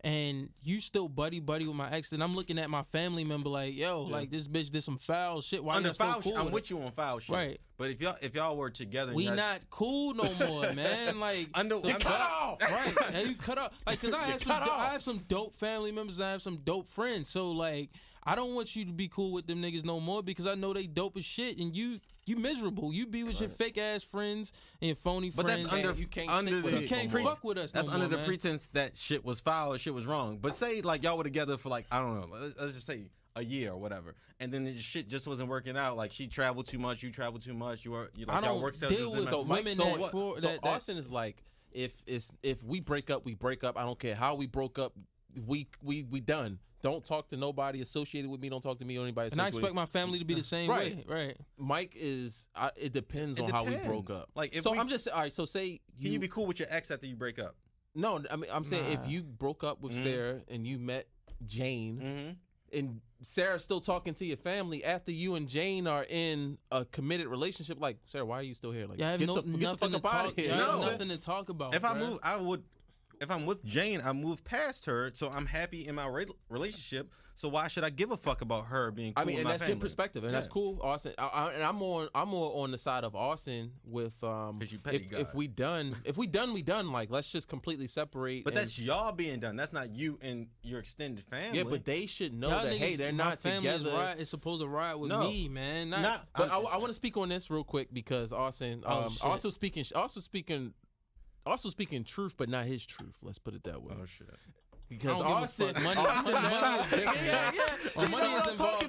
and you still buddy with my ex, then I'm looking at my family member like, yo, like this bitch did some foul shit. Why you still cool? I'm with you on foul shit, right? But if y'all were together, we not cool no more, man. Like you cut off, right? And you cut off, like, cause I have some dope family members. I have some dope friends. So like, I don't want you to be cool with them niggas no more because I know they dope as shit and you miserable. You be with your fake ass friends and your phony friends. But that's you can't fuck with us. That's no under more, the man. pretense that shit was foul or shit was wrong. But say like y'all were together for like, I don't know, let's just say a year or whatever, and then the shit just wasn't working out. Like she traveled too much, you traveled too much. I don't deal with women that Austin is like, if we break up, we break up. I don't care how we broke up. We done. Don't talk to nobody associated with me. Don't talk to me or anybody associated with me. And I expect my family to be the same way. Right. Mike is, it depends on how we broke up. Like, I'm just, all right, so say can you be cool with your ex after you break up? No, I mean, I'm saying if you broke up with Sarah and you met Jane and Sarah's still talking to your family after you and Jane are in a committed relationship, like, Sarah, why are you still here? Like, get the fuck up out of here. Nothing to talk about. If I move, I would. If I'm with Jane, I move past her, so I'm happy in my relationship. So why should I give a fuck about her being cool with my that's family? your perspective, and that's cool, Austin. And I'm more on the side of Austin with you petty if we done, we done. Like, let's just completely separate. But that's y'all being done. That's not you and your extended family. Yeah, but they should know that hey, they're not together. It's supposed to ride with me, man. But I want to speak on this real quick because Austin, also speaking truth, but not his truth. Let's put it that way. Oh shit! Because Austin, money is involved.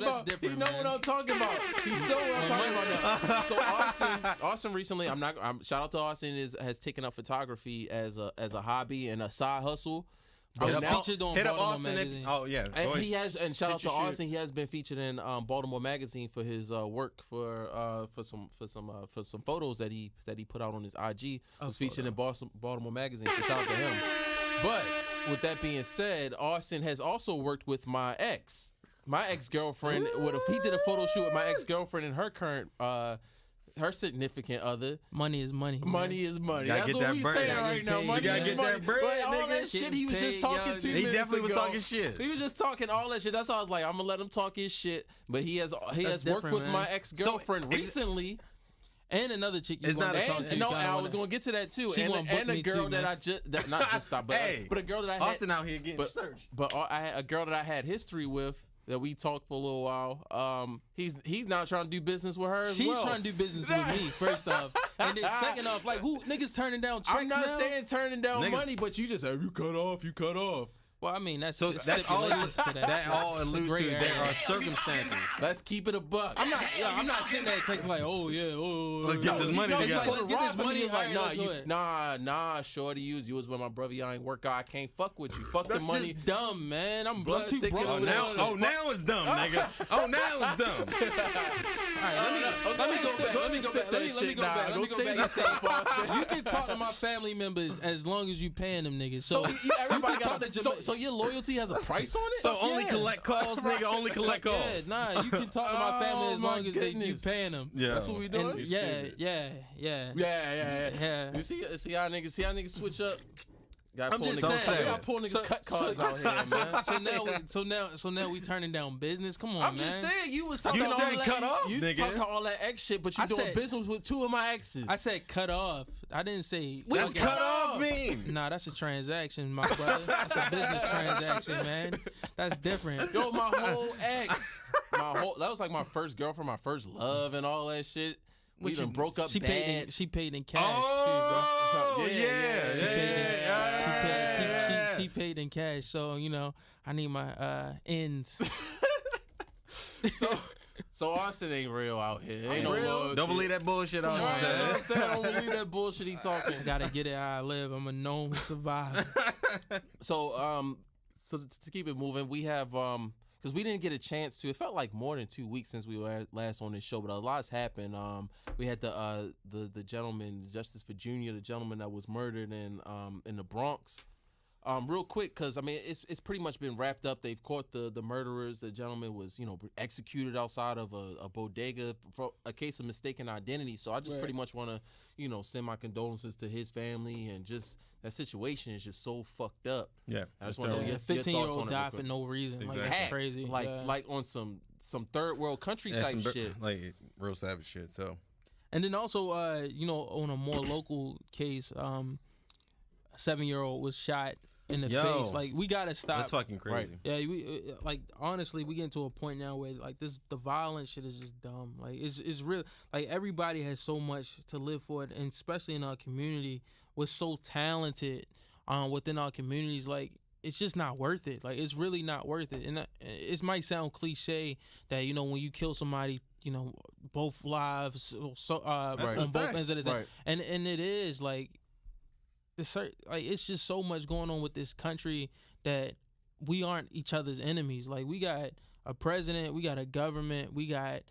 That's different. You know what I'm talking about. You know what I'm talking about. So Austin recently, shout out to Austin has taken up photography as a hobby and a side hustle. Featured on Baltimore Magazine. And he has, and shout out to Austin. He has been featured in Baltimore Magazine for his work for some photos that he put out on his IG. Was featured in Baltimore Magazine. So shout out to him. But with that being said, Austin has also worked with my ex-girlfriend. He did a photo shoot with my ex-girlfriend and her current. Her significant other. Money is money. Money is money. That's what we saying right now. Money is money. That bread, but all that shit he was just talking 2 minutes ago. He definitely was talking shit. He was just talking all that shit. That's why I was like, I'm gonna let him talk his shit. But he has worked with my ex-girlfriend recently. And another chick you want to talk to. No, I was going to get to that too. And a girl that I not just stopped, but a girl that I had. Austin out here getting searched. But I had a girl that I had history with. That we talked for a little while. He's not trying to do business with her as well. She's trying to do business with me, first off. And then second off, like, who niggas turning down checks I'm not saying turning down money, but you just say, you cut off. Well, I mean, that's all alludes to there are circumstances. Let's keep it a buck. I'm not sitting there texting like, let's get this money together. Let's get this money. Like, nah, shorty, you was with my brother. Y'all ain't work out. I can't fuck with you. Fuck the money. That's dumb, man. I'm too broke. Now it's dumb, nigga. Now it's dumb. All right, let me go back. You can talk to my family members as long as you paying them niggas. So everybody got to. So your loyalty has a price on it? So only collect calls, nigga. Only collect calls. Yeah, nah, you can talk to my family as long as you paying them. Yeah, that's what we doing. Yeah. You see how niggas switch up. I'm just saying, we got pull niggas cut cards out here, man. So now we turning down business. Come on, I'm man. just saying, you was talking all that cut off, you nigga. talking all that X shit, but you doing business with 2 of my exes. I said cut off. I didn't say. What's cut off mean? Nah, that's a transaction, my brother. That's a business transaction, man. That's different. Yo, my whole ex, that was like my first girlfriend, my first love, and all that shit. We done broke up bad. She paid in cash too, bro. She paid in cash, so I need my ends. So Austin ain't real out here. Ain't no real. loyalty. Don't believe that bullshit on I don't believe that bullshit he talking. Gotta get it how I live. I'm a known survivor. So to keep it moving, we have because we didn't get a chance to. It felt like more than 2 weeks since we were last on this show, but a lot's happened. We had the gentleman, Justice for Junior, the gentleman that was murdered in the Bronx. Real quick, because I mean it's pretty much been wrapped up. They've caught the murderers. The gentleman was executed outside of a bodega for a case of mistaken identity. So I just pretty much want to send my condolences to his family, and just that situation is just so fucked up. Yeah, I just want to know your 15-year-old died for no reason. Exactly. Like that's crazy. Like on some third world country type shit. Like real savage shit. So, and then also on a more local case, a 7-year-old was shot in the face. Like, we gotta stop. That's fucking crazy. Yeah, we honestly, we getting to a point now where like the violent shit is just dumb. Like it's real. Like, everybody has so much to live for, and especially in our community, we're so talented within our communities. Like, it's just not worth it. Like, it's really not worth it. And it might sound cliche that when you kill somebody, both lives on both ends of the and it is like. It's just so much going on with this country that we aren't each other's enemies. Like, we got a president, we got a government, we got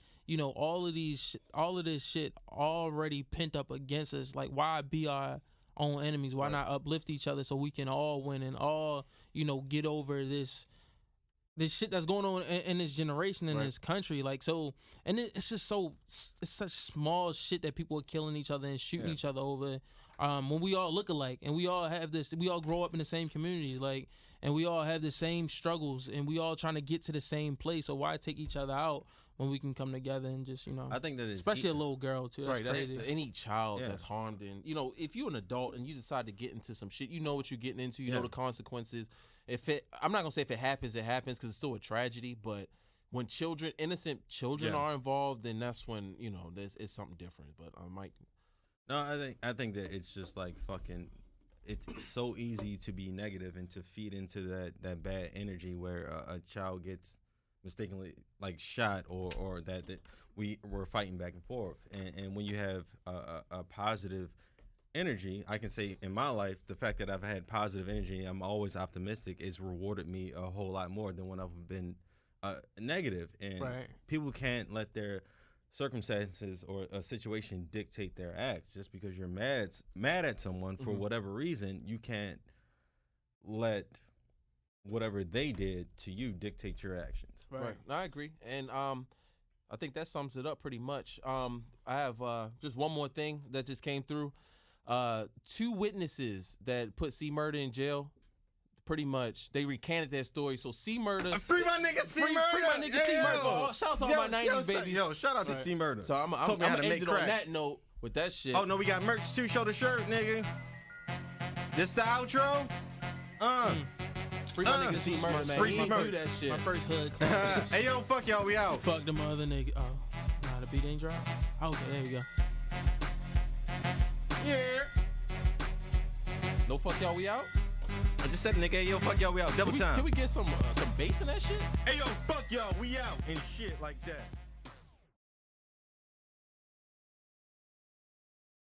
all of this shit already pent up against us. Like, why be our own enemies? Why not uplift each other so we can all win and all get over this shit that's going on in this generation, in this country. Like, so, and it's just it's such small shit that people are killing each other and shooting each other over. When we all look alike, and we all grow up in the same communities, like, and we all have the same struggles, and we all trying to get to the same place. So why take each other out when we can come together and just I think that is especially a little girl too. That's crazy. That's any child that's harmed, and if you're an adult and you decide to get into some shit, you know what you're getting into, you know the consequences. I'm not gonna say if it happens, because it's still a tragedy, but when innocent children are involved, then that's when it's something different. But I might. No, I think that it's just like fucking. It's so easy to be negative and to feed into that bad energy where a child gets mistakenly like shot or that we're fighting back and forth. And when you have a positive energy, I can say in my life, the fact that I've had positive energy, I'm always optimistic, is rewarded me a whole lot more than when I've been negative. And people can't let their circumstances or a situation dictate their acts. Just because you're mad at someone for whatever reason, you can't let whatever they did to you dictate your actions. Right. I agree. And I think that sums it up pretty much. I have just one more thing that just came through. 2 witnesses that put C Murder in jail. Pretty much, they recanted their story. So C Murder, free my nigga C Murder, free my nigga C Murder. Shout out to all my 90s babies. Yo, shout out to C Murder. So I'm gonna end it on that note with that shit. Oh no, we got merch too. Show the shirt, nigga. This the outro. Free my nigga C Murder, man. Free C Murder. Do that shit. My first hood class. Hey yo, fuck y'all, we out. Fuck them other nigga. Oh, nah, the beat ain't dry. Okay, there we go. Yeah. No fuck y'all, we out. I just said, nigga, hey, yo, fuck y'all, we out. Double time. Can we get some bass in that shit? Hey, yo, fuck y'all, we out. And shit like that.